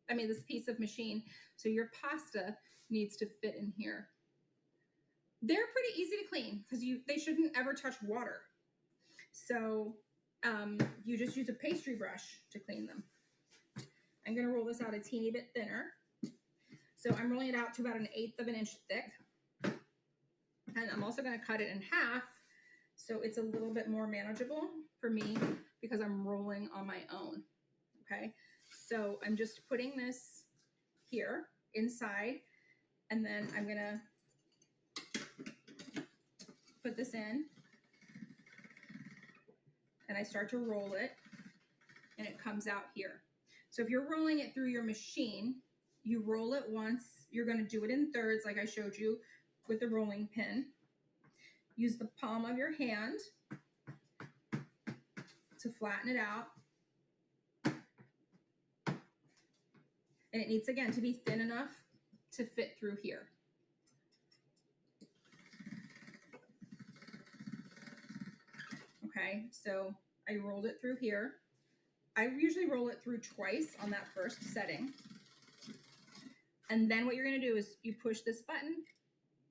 This piece of machine. So your pasta needs to fit in here. They're pretty easy to clean because they shouldn't ever touch water. So you just use a pastry brush to clean them. I'm going to roll this out a teeny bit thinner. So I'm rolling it out to about 1/8 of an inch thick. And I'm also going to cut it in half so it's a little bit more manageable for me because I'm rolling on my own. Okay, so I'm just putting this here inside, and then I'm going to put this in, and I start to roll it, and it comes out here. So if you're rolling it through your machine, you roll it once. You're going to do it in thirds like I showed you with the rolling pin. Use the palm of your hand to flatten it out. And it needs, again, to be thin enough to fit through here. Okay, so I rolled it through here. I usually roll it through twice on that first setting. And then what you're going to do is you push this button,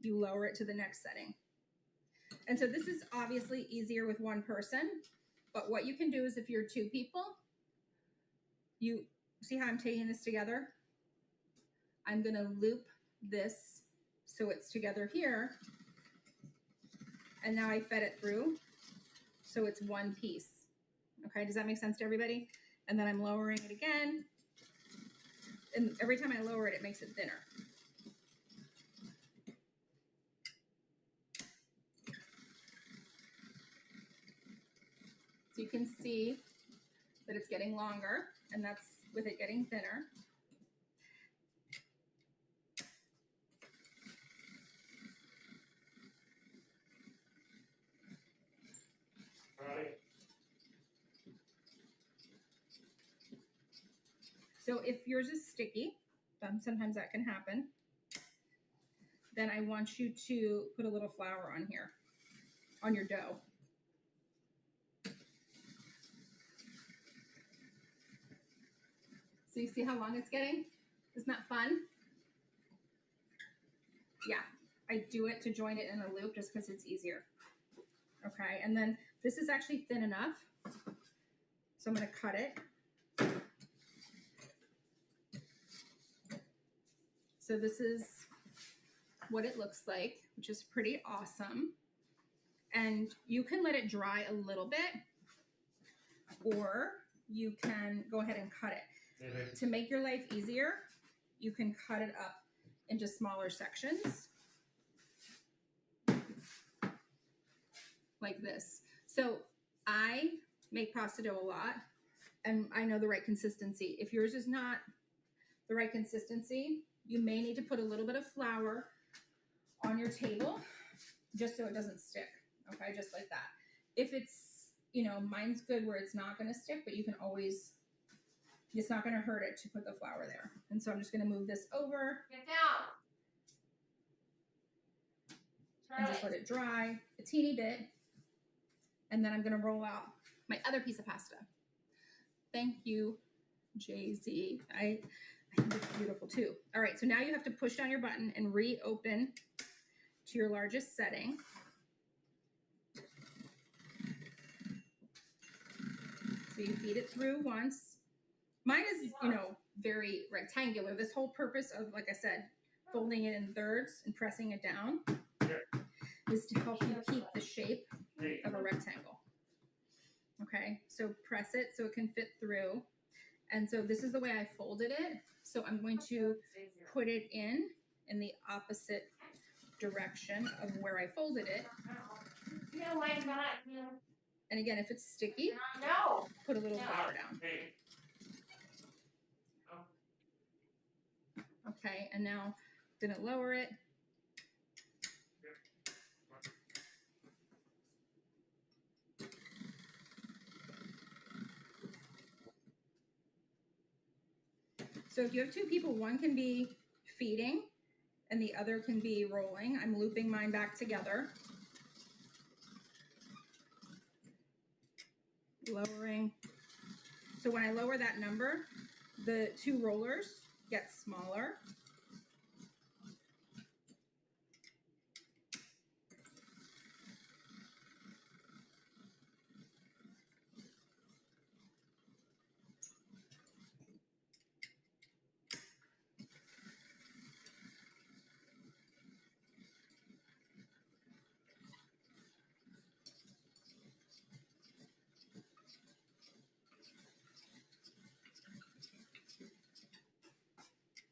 you lower it to the next setting. And so this is obviously easier with one person, but what you can do is if you're 2 people, you see how I'm taking this together? I'm going to loop this so it's together here. And now I fed it through so it's one piece. Okay, does that make sense to everybody? And then I'm lowering it again. And every time I lower it, it makes it thinner. So you can see that it's getting longer, and that's with it getting thinner. Charlie? So if yours is sticky, sometimes that can happen, then I want you to put a little flour on here, on your dough. So you see how long it's getting? Isn't that fun? Yeah, I do it to join it in a loop just because it's easier. Okay, and then this is actually thin enough, so I'm going to cut it. So this is what it looks like, which is pretty awesome. And you can let it dry a little bit, or you can go ahead and cut it. To make your life easier, you can cut it up into smaller sections like this. So I make pasta dough a lot, and I know the right consistency. If yours is not the right consistency, you may need to put a little bit of flour on your table just so it doesn't stick. Okay, just like that. If it's, mine's good where it's not going to stick, but you can always, it's not going to hurt it to put the flour there. And so I'm just going to move this over. Get down. And just let it dry a teeny bit. And then I'm going to roll out my other piece of pasta. Thank you, Jay-Z. I think it's beautiful too. All right, so now you have to push down your button and reopen to your largest setting. So you feed it through once. Mine is, very rectangular. This whole purpose of, like I said, folding it in thirds and pressing it down is to help you keep the shape of a rectangle. Okay, so press it so it can fit through. And so this is the way I folded it. So I'm going to put it in the opposite direction of where I folded it. And again, if it's sticky, put a little flour down. Okay, and now I'm going to lower it. So if you have two people, one can be feeding and the other can be rolling. I'm looping mine back together. Lowering. So when I lower that number, the two rollers get smaller.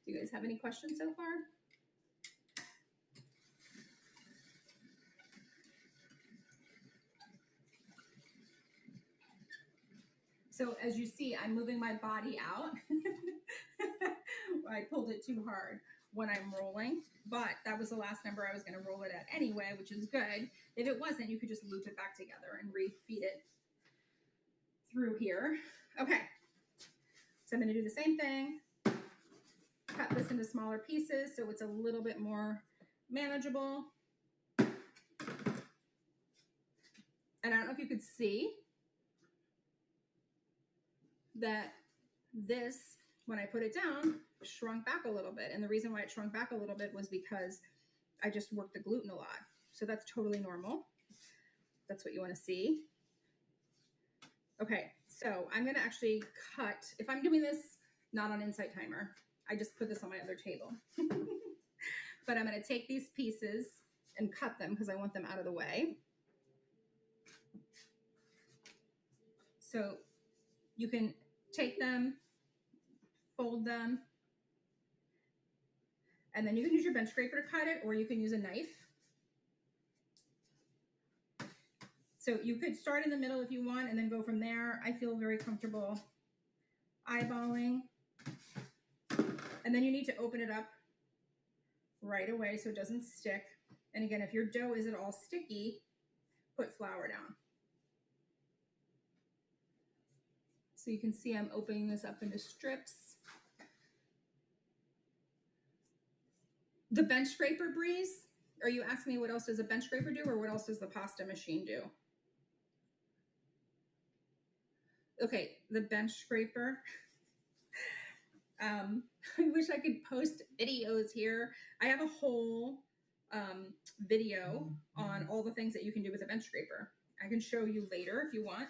Do you guys have any questions so far? So as you see, I'm moving my body out. I pulled it too hard when I'm rolling, but that was the last number I was going to roll it at anyway, which is good. If it wasn't, you could just loop it back together and refeed it through here. Okay, so I'm going to do the same thing. Cut this into smaller pieces so it's a little bit more manageable. And I don't know if you could see that this, when I put it down, shrunk back a little bit. And the reason why it shrunk back a little bit was because I just worked the gluten a lot. So that's totally normal. That's what you want to see. Okay, so I'm going to actually cut, if I'm doing this not on Insight Timer, I just put this on my other table. But I'm going to take these pieces and cut them because I want them out of the way. So you can take them, fold them, and then you can use your bench scraper to cut it, or you can use a knife. So you could start in the middle if you want and then go from there. I feel very comfortable eyeballing. And then you need to open it up right away so it doesn't stick. And again, if your dough isn't all sticky, put flour down. So you can see I'm opening this up into strips. The bench scraper, Breeze, are you asking me what else does a bench scraper do or what else does the pasta machine do? Okay, the bench scraper. I wish I could post videos here. I have a whole video on all the things that you can do with a bench scraper. I can show you later if you want.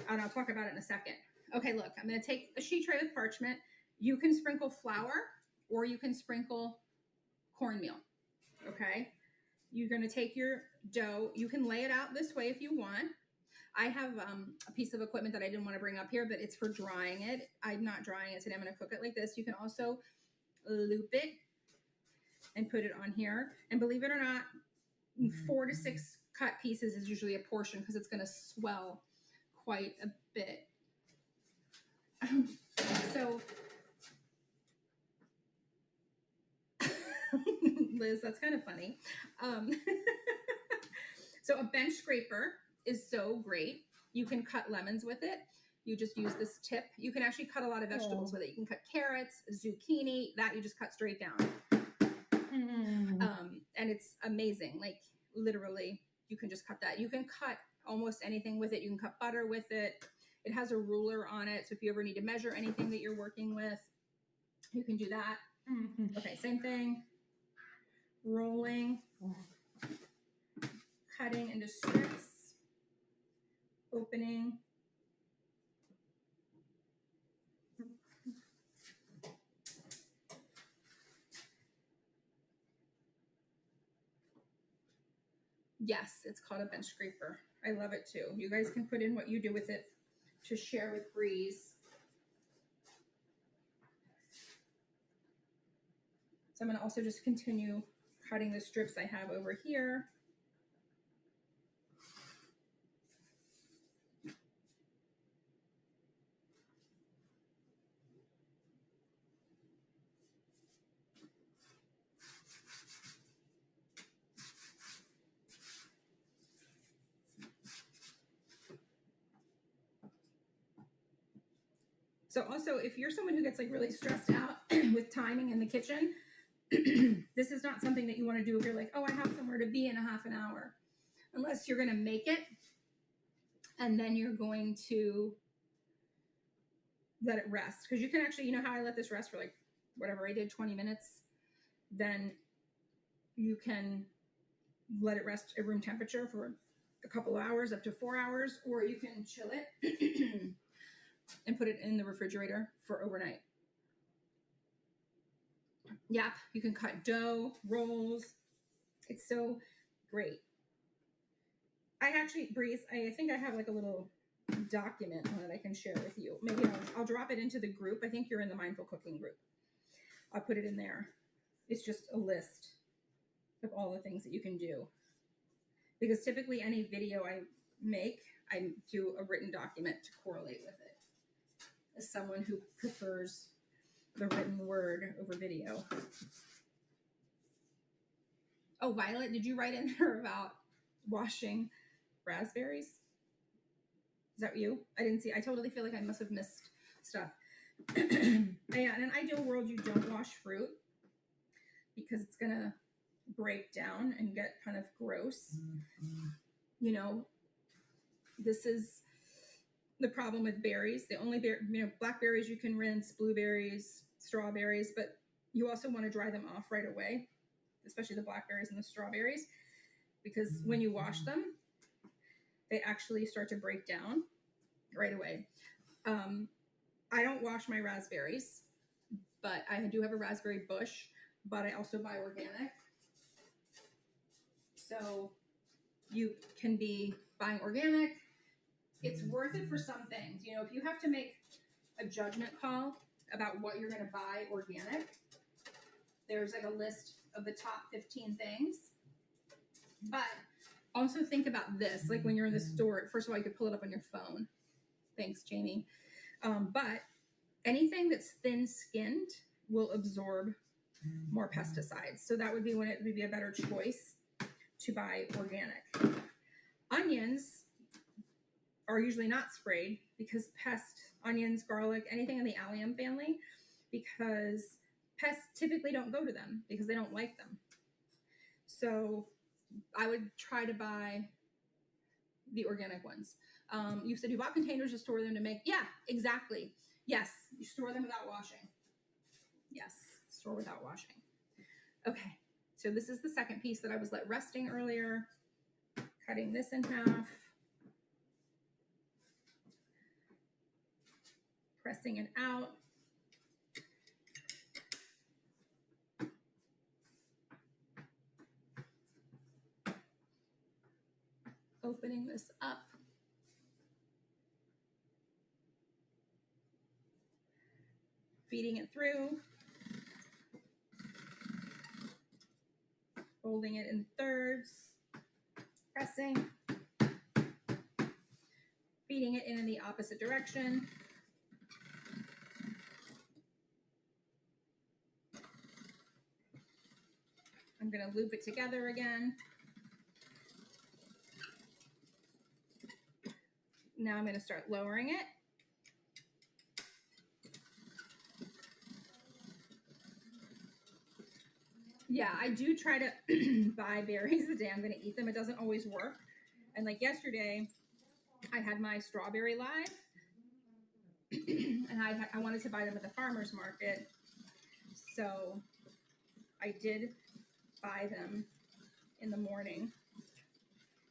And I'll talk about it in a second. Okay, look, I'm going to take a sheet tray with parchment. You can sprinkle flour or you can sprinkle cornmeal. Okay, you're going to take your dough. You can lay it out this way if you want. I have a piece of equipment that I didn't want to bring up here, but it's for drying it. I'm not drying it today. I'm going to cook it like this. You can also loop it and put it on here. And believe it or not, 4 to 6 cut pieces is usually a portion because it's going to swell quite a bit. So, Liz, that's kind of funny. So a bench scraper is so great. You can cut lemons with it. You just use this tip. You can actually cut a lot of vegetables with it. You can cut carrots, zucchini, that you just cut straight down. And it's amazing. Like literally, you can just cut that. You can cut almost anything with it. You can cut butter with it. It has a ruler on it. So if you ever need to measure anything that you're working with, you can do that. Okay, same thing. Rolling. Cutting into strips. Opening. Yes, it's called a bench scraper. I love it too. You guys can put in what you do with it to share with Breeze. So I'm going to also just continue cutting the strips I have over here. So also, if you're someone who gets like really stressed out with timing in the kitchen, this is not something that you want to do if you're like, oh, I have somewhere to be in a half an hour. Unless you're going to make it and then you're going to let it rest. Because you can actually, you know how I let this rest for like whatever I did, 20 minutes? Then you can let it rest at room temperature for a couple hours, up to 4 hours, or you can chill it and put it in the refrigerator for overnight. Yep, you can cut dough, rolls. It's so great. I actually, Breeze, I think I have like a little document on it I can share with you. Maybe I'll drop it into the group. I think you're in the Mindful Cooking group. I'll put it in there. It's just a list of all the things that you can do. Because typically any video I make, I do a written document to correlate with it. As someone who prefers the written word over video. Oh, Violet, did you write in there about washing raspberries? Is that you? I didn't see. I totally feel like I must have missed stuff. Yeah, in an ideal world, you don't wash fruit because it's going to break down and get kind of gross. You know, this is the problem with berries. The only blackberries you can rinse, blueberries, strawberries, but you also want to dry them off right away, especially the blackberries and the strawberries, because when you wash them, they actually start to break down right away. I don't wash my raspberries, but I do have a raspberry bush, but I also buy organic. So you can be buying organic. It's worth it for some things. You know, if you have to make a judgment call about what you're going to buy organic, there's like a list of the top 15 things. But also think about this, like when you're in the store, first of all, you could pull it up on your phone. Thanks, Jamie. But anything that's thin-skinned will absorb more pesticides. So that would be when it would be a better choice to buy organic. Onions are usually not sprayed because onions, garlic, anything in the allium family, because pests typically don't go to them because they don't like them. So I would try to buy the organic ones. You said you bought containers to store them to make. Yeah, exactly. Yes, you store them without washing. Yes, store without washing. Okay, so this is the second piece that I was let resting earlier. Cutting this in half. Pressing it out. Opening this up. Feeding it through. Folding it in thirds. Pressing. Feeding it in the opposite direction. I'm going to loop it together again. Now I'm going to start lowering it. Yeah, I do try to buy berries the day I'm going to eat them. It doesn't always work. And like yesterday, I had my strawberry live, and I wanted to buy them at the farmer's market. So I did buy them in the morning.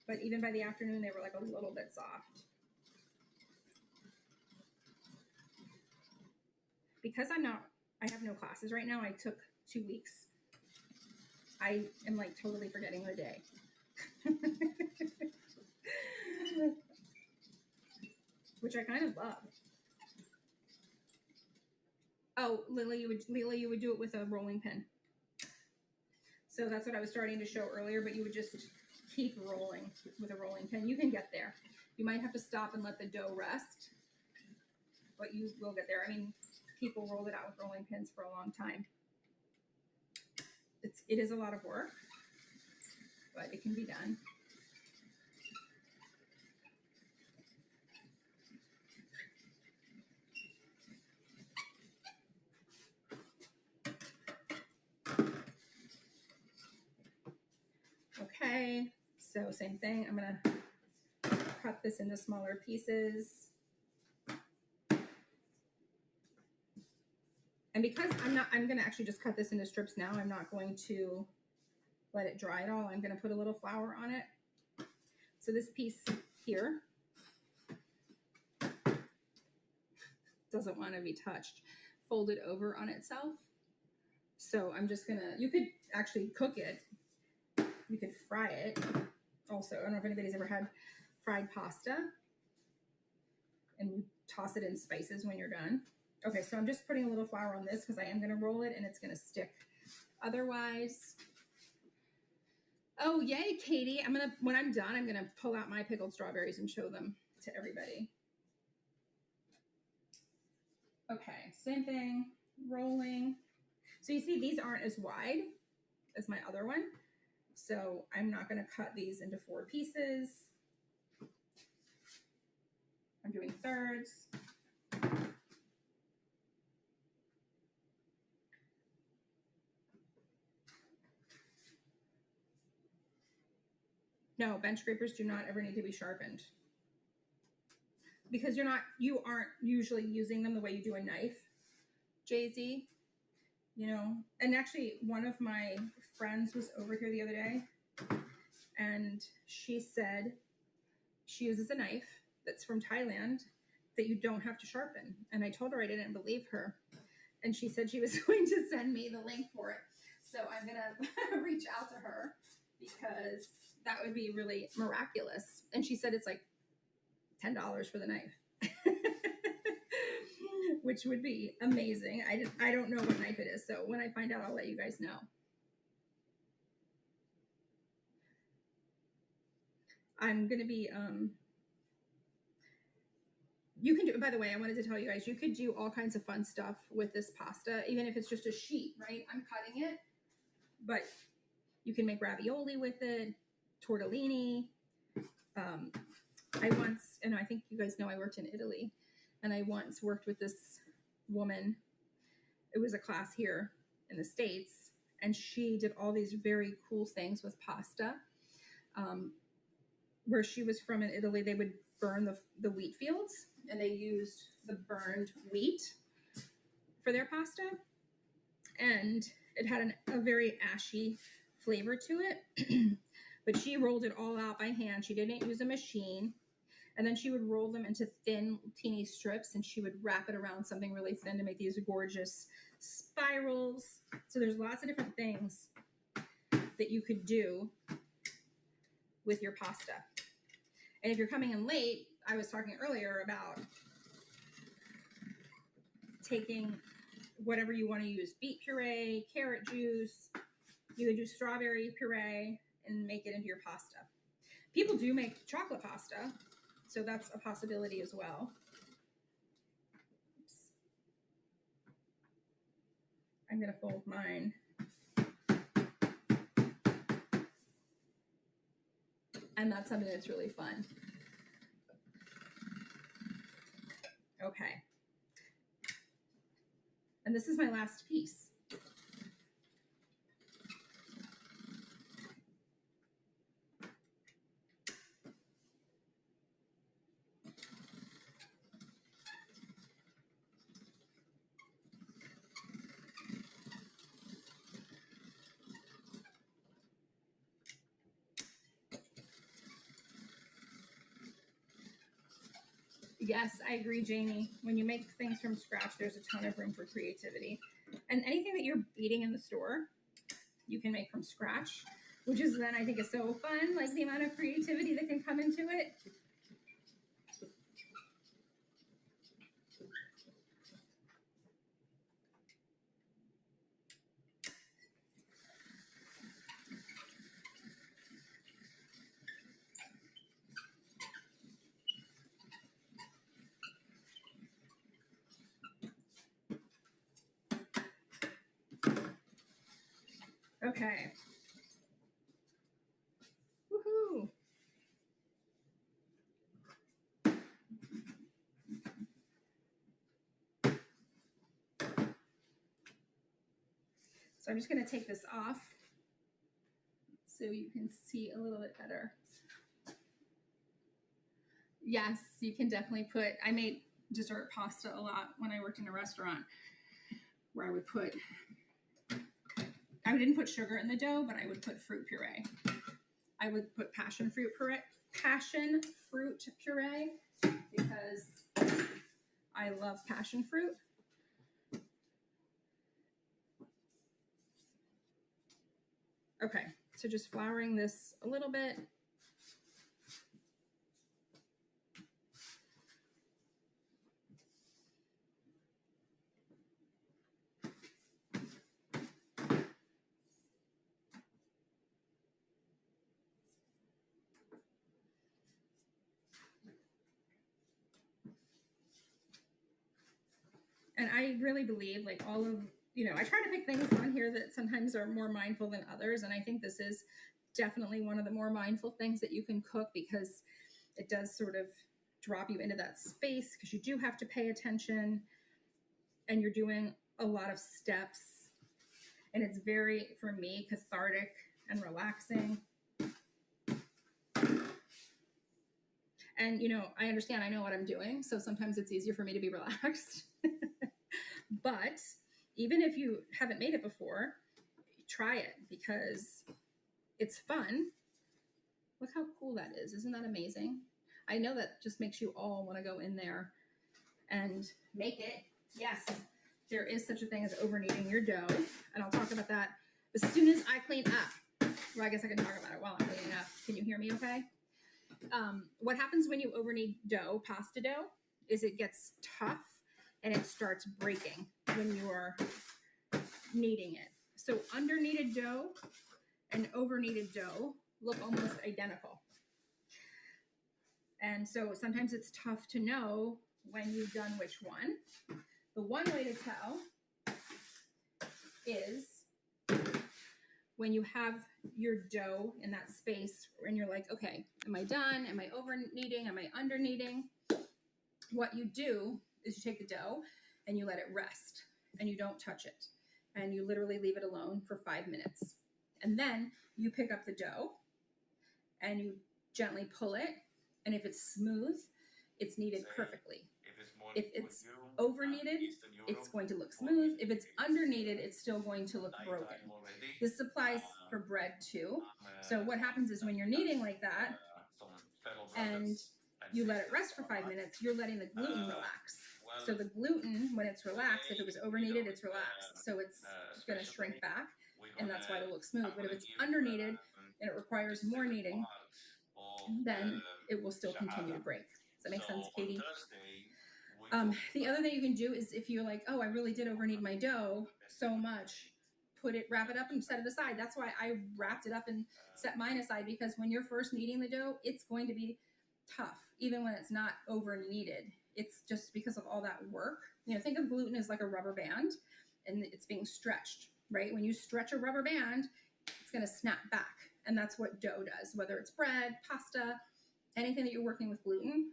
But even by the afternoon, they were like a little bit soft. Because I have no classes right now. I took 2 weeks. I am like totally forgetting the day. Which I kind of love. Oh, Lily, you would do it with a rolling pin. So that's what I was starting to show earlier, but you would just keep rolling with a rolling pin. You can get there. You might have to stop and let the dough rest, but you will get there. I mean, people rolled it out with rolling pins for a long time. It is a lot of work, but it can be done. Okay, so same thing. I'm gonna cut this into smaller pieces. And because I'm gonna actually just cut this into strips now. I'm not going to let it dry at all. I'm gonna put a little flour on it. So this piece here doesn't want to be touched, folded over on itself. So I'm just gonna, you could actually cook it. You could fry it. Also, I don't know if anybody's ever had fried pasta and you toss it in spices when you're done. Okay, so I'm just putting a little flour on this because I am gonna roll it and it's gonna stick. Otherwise, oh yay, Katie! When I'm done, I'm gonna pull out my pickled strawberries and show them to everybody. Okay, same thing, rolling. So you see, these aren't as wide as my other one. So I'm not gonna cut these into 4 pieces. I'm doing thirds. No, bench scrapers do not ever need to be sharpened because you aren't usually using them the way you do a knife, Jay-Z, you know. And actually, one of my friends was over here the other day and she said she uses a knife that's from Thailand that you don't have to sharpen. And I told her I didn't believe her. And she said she was going to send me the link for it. So I'm gonna reach out to her because that would be really miraculous. And she said it's like $10 for the knife, which would be amazing. I don't know what knife it is. So when I find out, I'll let you guys know. I'm going to be, you can do, by the way, I wanted to tell you guys, you could do all kinds of fun stuff with this pasta, even if it's just a sheet, right? I'm cutting it, but you can make ravioli with it, tortellini. And I think you guys know I worked in Italy, and I once worked with this woman. It was a class here in the States, and she did all these very cool things with pasta. Where she was from in Italy, they would burn the wheat fields, and they used the burned wheat for their pasta, and it had a very ashy flavor to it. But she rolled it all out by hand. She didn't use a machine. And then she would roll them into thin, teeny strips, and she would wrap it around something really thin to make these gorgeous spirals. So there's lots of different things that you could do with your pasta. And if you're coming in late, I was talking earlier about taking whatever you want to use, beet puree, carrot juice. You could do strawberry puree and make it into your pasta. People do make chocolate pasta, so that's a possibility as well. Oops. I'm going to fold mine. And that's something that's really fun. Okay. And this is my last piece. Yes, I agree, Jamie. When you make things from scratch, there's a ton of room for creativity. And anything that you're eating in the store, you can make from scratch, which is then I think is so fun, like the amount of creativity that can come into it. Okay. Woohoo. So I'm just going to take this off so you can see a little bit better. Yes, you can definitely put, I made dessert pasta a lot when I worked in a restaurant where I didn't put sugar in the dough, but I would put fruit puree. I would put passion fruit puree because I love passion fruit. Okay, so just flouring this a little bit. And I really believe like all of, I try to pick things on here that sometimes are more mindful than others. And I think this is definitely one of the more mindful things that you can cook because it does sort of drop you into that space because you do have to pay attention and you're doing a lot of steps. And it's very, for me, cathartic and relaxing. And, I understand, I know what I'm doing. So sometimes it's easier for me to be relaxed. But even if you haven't made it before, try it because it's fun. Look how cool that is. Isn't that amazing? I know that just makes you all want to go in there and make it. Yes, there is such a thing as overkneading your dough. And I'll talk about that as soon as I clean up. Well, I guess I can talk about it while I'm cleaning up. Can you hear me okay? What happens when you overknead dough, pasta dough, is it gets tough and it starts breaking when you are kneading it. So under-kneaded dough and over-kneaded dough look almost identical. And so sometimes it's tough to know when you've done which one. The one way to tell is when you have your dough in that space and you're like, okay, am I done? Am I over-kneading? Am I under-kneading? What you do is you take the dough and you let it rest and you don't touch it. And you literally leave it alone for 5 minutes. And then you pick up the dough and you gently pull it. And if it's smooth, it's kneaded perfectly. If it's over-kneaded, it's going to look smooth. If it's under-kneaded, it's still going to look broken. This applies for bread too. So what happens is when you're kneading like that and you let it rest for 5 minutes, you're letting the gluten relax. So the gluten, when it's relaxed, if it was over-kneaded, it's relaxed. So it's going to shrink back, and that's why it'll look smooth. But if it's under-kneaded and it requires more kneading, then it will still continue to break. Does that make sense, Katie? The other thing you can do is if you're like, oh, I really did over-knead my dough so much, wrap it up and set it aside. That's why I wrapped it up and set mine aside, because when you're first kneading the dough, it's going to be tough, even when it's not over-kneaded. It's just because of all that work. Think of gluten as like a rubber band and it's being stretched, right? When you stretch a rubber band, it's going to snap back. And that's what dough does, whether it's bread, pasta, anything that you're working with gluten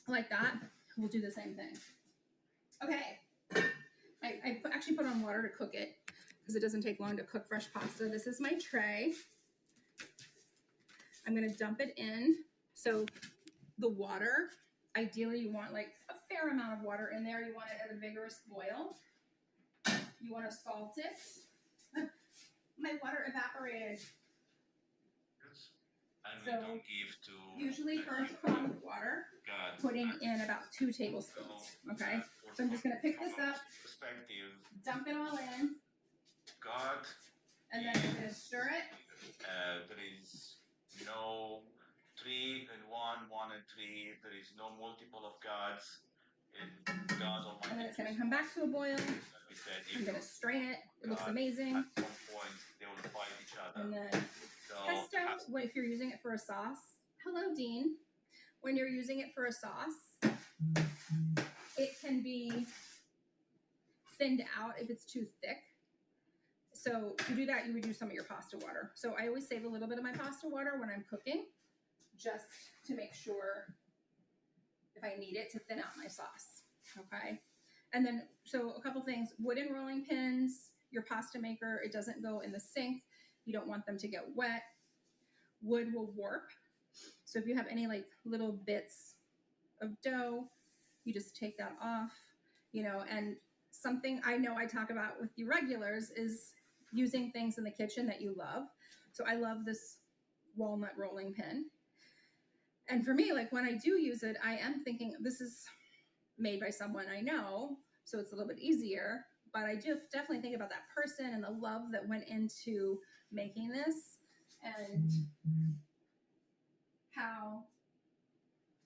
like that, we'll do the same thing. Okay. I actually put on water to cook it because it doesn't take long to cook fresh pasta. This is my tray. I'm going to dump it in. So the water, ideally you want like a fair amount of water in there. You want it at a vigorous boil. You want to salt it. My water evaporated. So usually for a pot of water, putting in about 2 tablespoons. Okay, so I'm just going to pick this up, dump it all in, and then I'm going to stir it. There is no 3 and 1 and 3. There is no multiple of gods. God Almighty. And then it's going to come back to a boil. I'm going to strain it. It looks amazing. At some point, they will fight each other. And then pesto, if you're using it for a sauce. Hello, Dean. When you're using it for a sauce, it can be thinned out if it's too thick. So to do that, you would use some of your pasta water. So I always save a little bit of my pasta water when I'm cooking, just to make sure if I need it to thin out my sauce. Okay. And then, so a couple things, wooden rolling pins, your pasta maker, it doesn't go in the sink. You don't want them to get wet. Wood will warp. So if you have any like little bits of dough, you just take that off, and something I know I talk about with you regulars is using things in the kitchen that you love. So I love this walnut rolling pin. And for me, like when I do use it, I am thinking this is made by someone I know, so it's a little bit easier. But I do definitely think about that person and the love that went into making this and how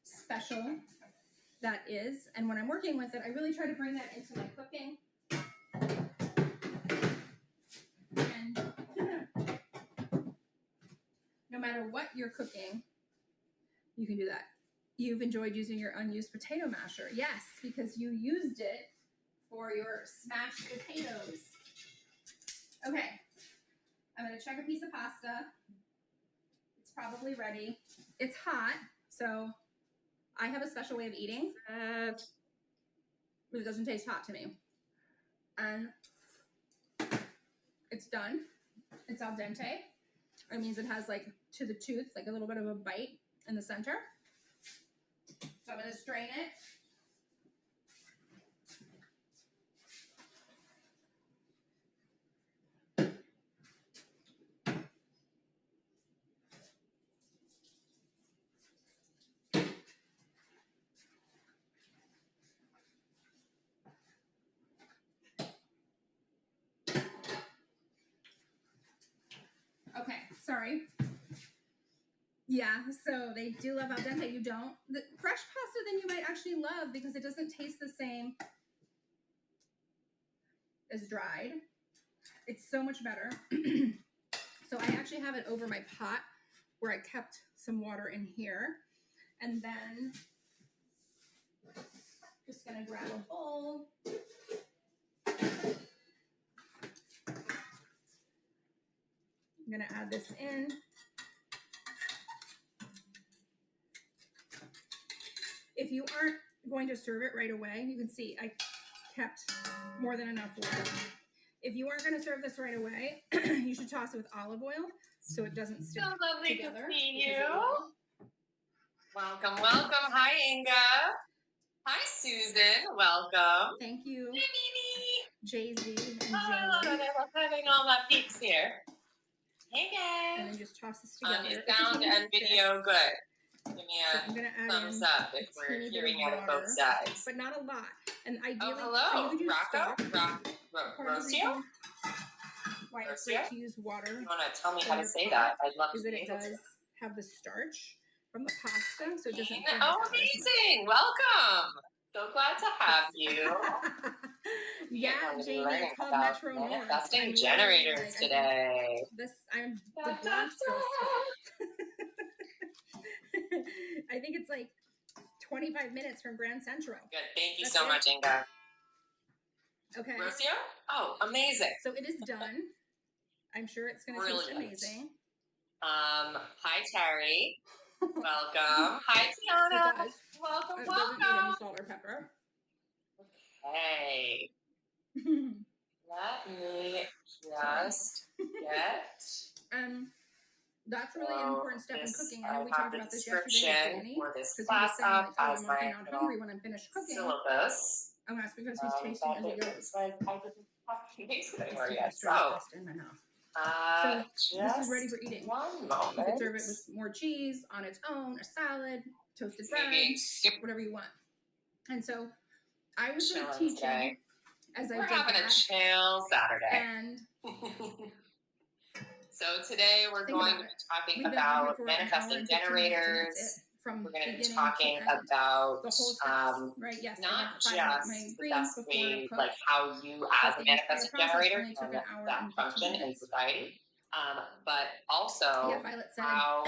special that is. And when I'm working with it, I really try to bring that into my cooking. And no matter what you're cooking, you can do that. You've enjoyed using your unused potato masher. Yes, because you used it for your smashed potatoes. Okay, I'm going to check a piece of pasta. It's probably ready. It's hot, so I have a special way of eating. It doesn't taste hot to me. And it's done. It's al dente. It means it has like to the tooth, like a little bit of a bite in the center. So I'm going to strain it. Okay, sorry. Yeah, so they do love al dente. You don't. The fresh pasta then you might actually love because it doesn't taste the same as dried. It's so much better. So I actually have it over my pot where I kept some water in here. And then just gonna grab a bowl. I'm gonna add this in. If you aren't going to serve it right away, you can see I kept more than enough water. If you aren't going to serve this right away, you should toss it with olive oil so it doesn't stick So lovely together. to see you. Welcome, welcome. Hi, Inga. Hi, Susan. Welcome. Thank you. Hi, Mimi. Jay-Z and Oh, I Jamie. love having all my peeps here. Hey, And guys. then just toss this together. Is It's a sound teeny and bit video good? Give me So a I'm going to add thumbs in up if a we're teeny bit hearing of out of both water, sides. but not a lot. And Oh, ideally, so you hello. could use stock. Rocco? Part of the Rocio? reason why it's great Rocio? to use water You want to tell me for how to your say pot that? I'd love is to that be it able does to. have the starch from the pasta, so it doesn't Dean? thin it Oh, out as much. amazing. Welcome. So glad to have you. Yeah, We're gonna be Jamie, learning it's called about Metro North. manifesting I'm generators literally, like, today. I'm Da, the da, blog still da. stuff. I think it's like 25 minutes from Grand Central. Good. Thank you That's so it. much, Inga. Okay. Rocio? Oh, amazing. So it is done. I'm sure it's going to taste Brilliant. amazing. Hi, Terry. Welcome. Hi, It Tiana. does. Welcome, It doesn't need any welcome. salt or pepper. Okay. Let me just get. That's really an important step in cooking. I know we have talked the about this yesterday with description Danny, for this because he was class saying up like, oh, as I'm my often not hungry when I'm finished cooking. syllabus. Oh, that's because he's tasting as he goes. Looks like I didn't have taste Just anymore take yet. a straight So, pasta in my mouth. So this is ready for eating. One You moment. could serve it with more cheese on its own, a salad, toasted bread, Maybe super whatever you want. And so I was sort of chilling teaching today. as I We're did having that. a chill Saturday. And So today we're think going about to be it. talking We've been on here about for an hour manifesting and 15 minutes, and generators. that's it. From We're going to be beginning talking to end. about The whole steps, right? Yes, I not went outside and got just my the greens best before way, to cook. like how you as But a the entire manifesting process generator only took can an hour that and 15 function in minutes. society, but Yeah, also Violet said how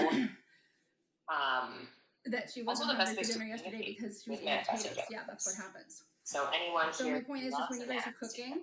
that she also wasn't the best hungry for ways to dinner yesterday communicate because she was with eating manifesting potatoes. Yeah, that's what generators. happens. So anyone So here my point is just when you guys are cooking,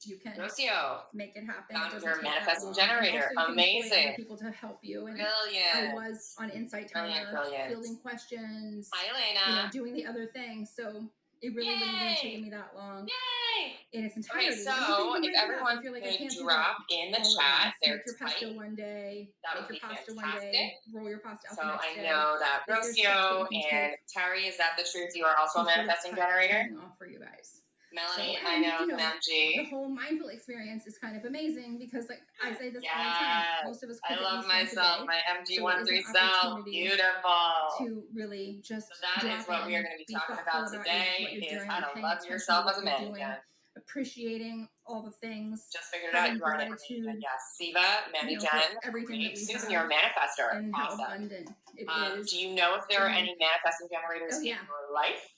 you can Rocio, make it happen. found It doesn't your take that manifesting long. generator. And also you can employ Amazing. other people to help you. And Brilliant. I was on Insight Timer Brilliant. fielding questions, Hi, you know, Elena. doing the other things. So It really wouldn't have Yay! taken me that long Yay! in its Okay, entirety. so And also you can if break it up everyone if you're like, I could can't do drop that in the all at chat once. their Make your pesto type, one day, that make would your be pasta one fantastic. day, roll your pasta out So the next I day. know that Like, there's steps that Rocio you can and take Terry, is that the truth? You are also to a sort of manifesting cut generator? everything off for you guys. Melanie, So, I and, know, you from know, MG. the whole mindful experience is kind of amazing because, like, I say this all the Yes, time. Most of us cook I at love least once a myself, day. my So it is MG13 an self. opportunity Beautiful. to really just So that drop is what we are in, going to be be talking thoughtful about about today, what you're is doing, how to paying love attention to yourself what as a you're man doing, again. appreciating all the things, Just figured it out, having you are an Manny gratitude, Jen. Yes, Siva, Manny you know, Jen, for everything that great. we Susan, have you're a manifester. and how Awesome. abundant it is. Do you know if there are to- any manifesting generators Oh, yeah. in your life?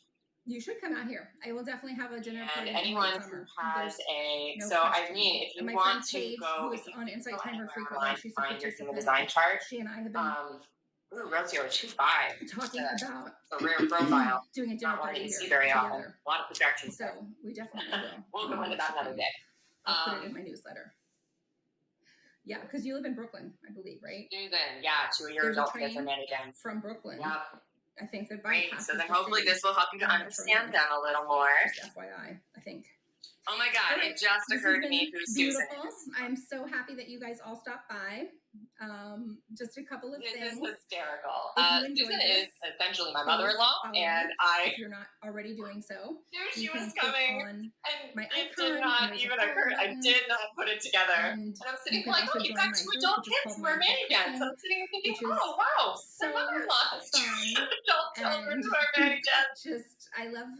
You should come out here. I will definitely have a dinner And party in anyone late who summer. has There's a no so question. Irene, if you And my want friend to Paige, go, who if is you on can Insight go Timer anywhere frequently, online, she's a find your human participant. design chart. She and I have been Rocio 2-5. talking about a rare profile. doing a dinner Not one party that you see here very together. often. A lot of projections. So we definitely will. We'll go into let that you another come. day. I'll put it in my newsletter. Yeah, because you live in Brooklyn, I believe, right? Susan, yeah, 2 of your There's a adult kids are train Manny Gens. from Brooklyn. Yeah. I think that Great. bypasses So then the hopefully city this will help you to on Metro understand North. them a little more. Just FYI, I think. Oh my God, All right, it just this occurred has to me been who Susan beautiful. is. I'm so happy that you guys all stopped by. Just a couple of This things. is hysterical. If you enjoyed Susan this, is essentially my please mother-in-law, follow and me I if you're not already doing so. knew she You can was click coming, on and my it icon, did and not there's a even follow occur. I button, did not put it together. and And I'm you sitting can like, also oh, you've join got my 2 group, adult which is kids called who are Mindful Manny Gens. So Cooking, I'm sitting here thinking, which is oh, wow, so my mother-in-law has 2 fun. adult children And who are Manny Gens. just, I love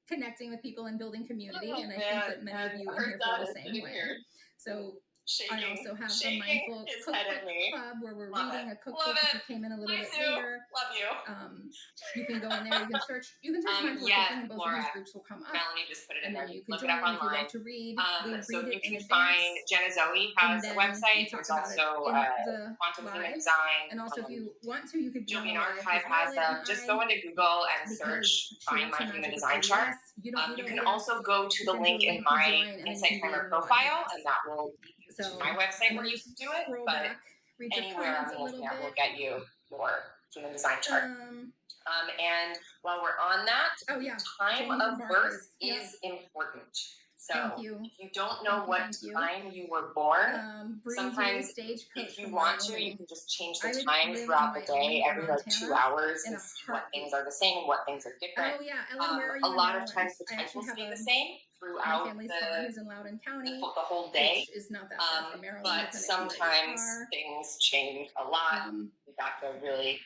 connecting with people and building community, Oh, and I man, think that many of and you in our here feel son the is same sitting way. here So shaking, I also have the shaking Mindful his head at Cookbook me. Club where we're Love reading it. a cookbook. Love If it. you came in a little Hi, bit Sue. later, Love you. you can go in there. You can search Mindful Yes, Cooking, and both Laura. of these groups will come up. Melanie just put it in And there. then you can Look join. it up If you online. love to read, we So read you it in can advance. find Jenna Zoe And has a then website. we talk There's about it also in the Quantum Human live. Design. And also, if you want to, you could be on Jovian the live Archive with has Violet them. and Just I, go into Google and because search she Find works My her Human magic with Design Chart. ODS. You don't need You can ODS. also go to the Send you link a in link, you my join, and then you Insight can be Timer in the live profile, with us. and that will lead you So to my website I'm where gonna you can do it. scroll But back, read your anywhere on comments the a little internet will bit. get you your Human Design Chart. And while we're on that, Oh yeah, time Jamie of from birth Barclays. Yep. is important. So Thank you. if you don't know what Thank you. time you were born, Breezy, sometimes stagecoach if you from want to, Wyoming. you can just change I the would time live throughout in the day, Wyoming or every like 2 Montana hours, in a and see what heartbeat. things are the same and what things are different. Oh yeah, Ellen, where are you? A lot in of Maryland? times the I time actually will have stay a, the same my throughout family's farm is in Loudoun County, the whole day. which is not that far from Maryland, But depending on where you sometimes are. things change a lot. We got the really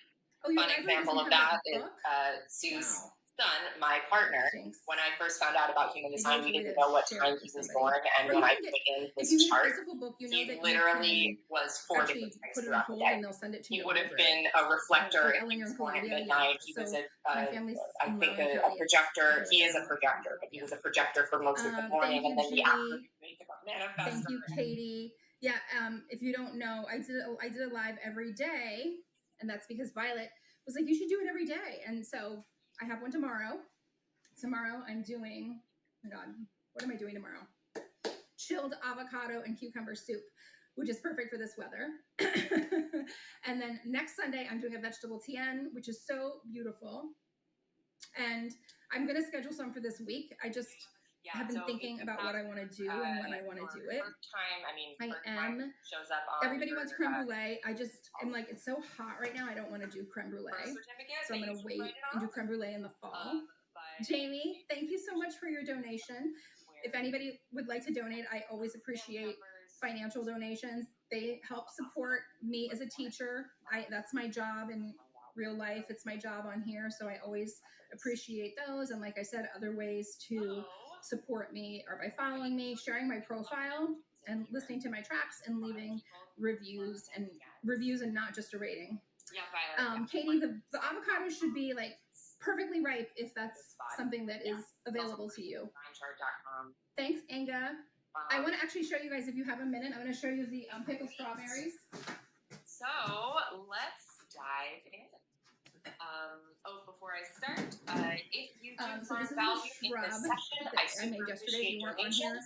Oh, your fun library example doesn't of have that is book? Sue's Wow. son, my partner. Stinks. When I first found out about human Maybe design, there's we a way didn't to know what share time it he with was somebody. born, and Or when you I can get, put in if his you read a chart, physical book, you know he that you literally can was 4 different actually times put it on throughout the hold day. and they'll send it to He your would have library. been a reflector. Ellen, He you're was in born at Columbia, midnight. yeah. He was So my family's I in think Loudoun a County. projector. It's He is a right projector, but he was a projector for most of the morning, Thank you, and then the afternoon. Judy. Thank you, Katie. Yeah, if you don't know, I did a live every day, and that's because Violet was like, you should do it every day. And so I have one tomorrow. Tomorrow I'm doing, oh my God, what am I doing tomorrow? Chilled avocado and cucumber soup, which is perfect for this weather. And then next Sunday I'm doing a vegetable tienne, which is so beautiful. And I'm going to schedule some for this week. I just have been thinking about what I want to do and when I want to do it. Everybody wants creme brulee. I just am like, it's so hot right now. I don't want to do creme brulee. So I'm going to wait and do creme brulee in the fall. Jamie, thank you so much for your donation. If anybody would like to donate, I always appreciate financial donations. They help support me as a teacher. That's my job in real life. It's my job on here. So I always appreciate those. And like I said, other ways to support me are by following me, sharing my profile, and listening to my tracks, and leaving reviews and not just a rating. Katie, the avocado should be like perfectly ripe if that's something that is available to you. Thanks, Inga. I want to actually show you guys, if you have a minute, I'm going to show you the pickled strawberries. So let's dive in. Before I start, if you do find value in this session, I made yesterday. If you weren't on here,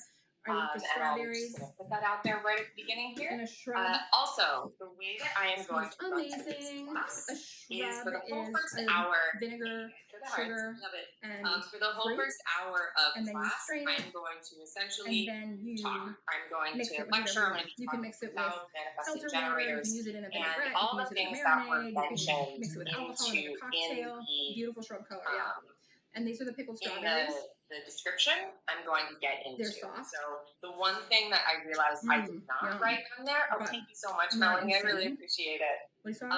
I worked with strawberries. Put that out there right at the beginning here. In a shrub. Also, the way that I am going Smells to run through amazing. this A class is for shrub the whole is first a hour. vinegar, For the hearts, sugar, love it. and For the whole fruit. first hour of And then you class, strain it, I'm going to and essentially then you talk. I'm going mix to it with whatever lecture. you I'm want. going to be You can talking mix it with about manifesting seltzer water. You generators can use it in a and vinaigrette. You all can the use it in a things that were marinade. You can mentioned mix it with alcohol and make a in cocktail. the Beautiful shrub color, yeah. And these are the pickled in strawberries. the description, I'm going to get into. They're soft. So the one thing that I realized I did not yum. write on there. Oh, But thank you so much, not Melanie. I really insane. appreciate it. What do you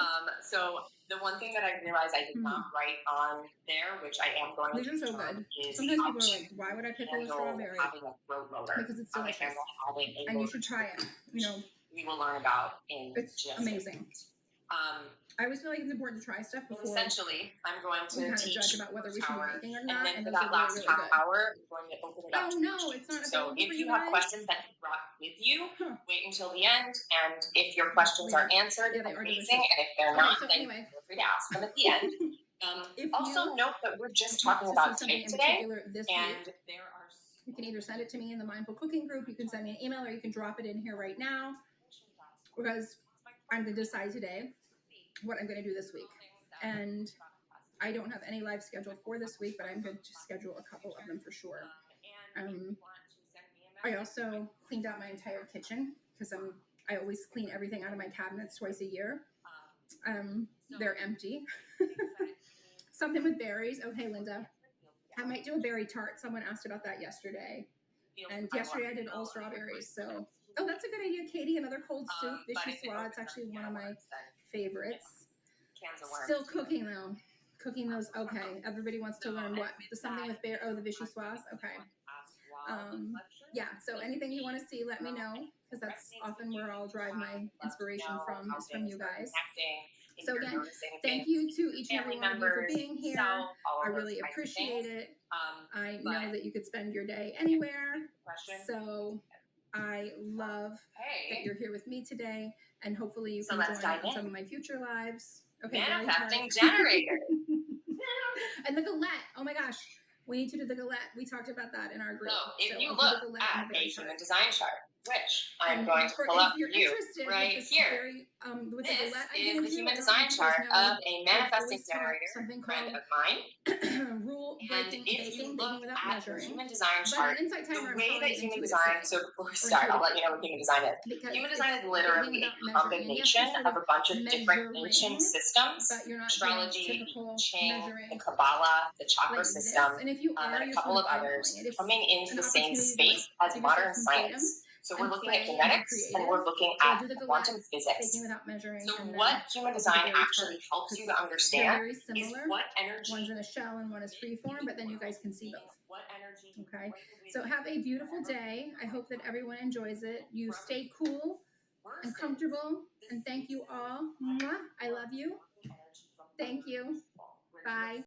So the one thing that I realized I did not write on there, which I am going These to are so try, good. is Sometimes how people are to like, why would I pickle a handle strawberry? having a throat roller. Because it's How to delicious. handle having a And you roller, should try it. You know, we will learn about in it's just amazing. I always feel like it's important to try stuff But before essentially, I'm going we to kind of teach judge about whether we should be hour, making or and not. then And for those that are really, last really half good. hour, I'm going to open it up. Oh to no, questions. it's not So available if for you you have guys. questions that you brought with you, Huh. wait until the end, and if your questions are answered, Yeah, they are amazing. delicious. And if they're Okay, not, so then anyway. feel free to ask them at the end. If Also you note that we're just want talking to about see something tape in today, particular this and week, there are you can either send it to me in the Mindful Cooking group, you can send me an email, or you can drop it in here right now, because I'm going to decide today what I'm going to do this week. And I don't have any live scheduled for this week, but I'm going to schedule a couple of them for sure. I also cleaned out my entire kitchen because I always clean everything out of my cabinets twice a year. They're empty. Something with berries. Okay, Linda. I might do a berry tart. Someone asked about that yesterday. And yesterday I did all strawberries. So, oh, that's a good idea, Katie. Another cold soup. Vichyssoise. It's actually one of my favorites. Still cooking though. Cooking those. Okay. Everybody wants to learn what? The something with bear. Oh, the vichyssoise. Okay. Yeah. So anything you want to see, let me know, because that's often where I'll drive my inspiration from, is from you guys. So again, thank you to each and every one of you for being here. I really appreciate it. I know that you could spend your day anywhere. So I love that you're here with me today, and hopefully you can join on some of my future lives. Okay, manifesting generator. And the galette. Oh my gosh. We need to do the galette. We talked about that in our group. So if you I'll look do the galette at in the a berry human chart. design chart, which I'm And going to pull up if you're for you interested right with this here. berry, with This the galette I is gave the you, human I don't know design if you chart guys know, of a manifesting I've always taught generator something friend called of mine. rule And breaking if you baking, look baking without at the measuring. human design But chart, an insight the timer, I'm way calling that it human intuitive design, cooking. so before we start, I'll let you know what human design is. Because Human design is it's literally baking a without measuring. And yes, combination you're sort of a bunch of different measuring, ancient systems, but you're not doing astrology, the typical I Ching, measuring the Kabbalah, the chakra like this. system, And if you are, and a you're couple sort of of others eyeballing it. It's coming into an the same opportunity to space like as give modern yourself some freedom science. So and we're looking at play and be genetics, and we're creative. looking So at I'll do the quantum galette, physics. baking without measuring. So and what then human I'll do the design berry actually tart, helps you to they're understand very is similar. what energy. One's in a shell and one is free form, but then you guys can see both. What energy. Okay. So have a beautiful day. I hope that everyone enjoys it. You stay cool and comfortable. And thank you all. Mwah. I love you. Thank you. Bye.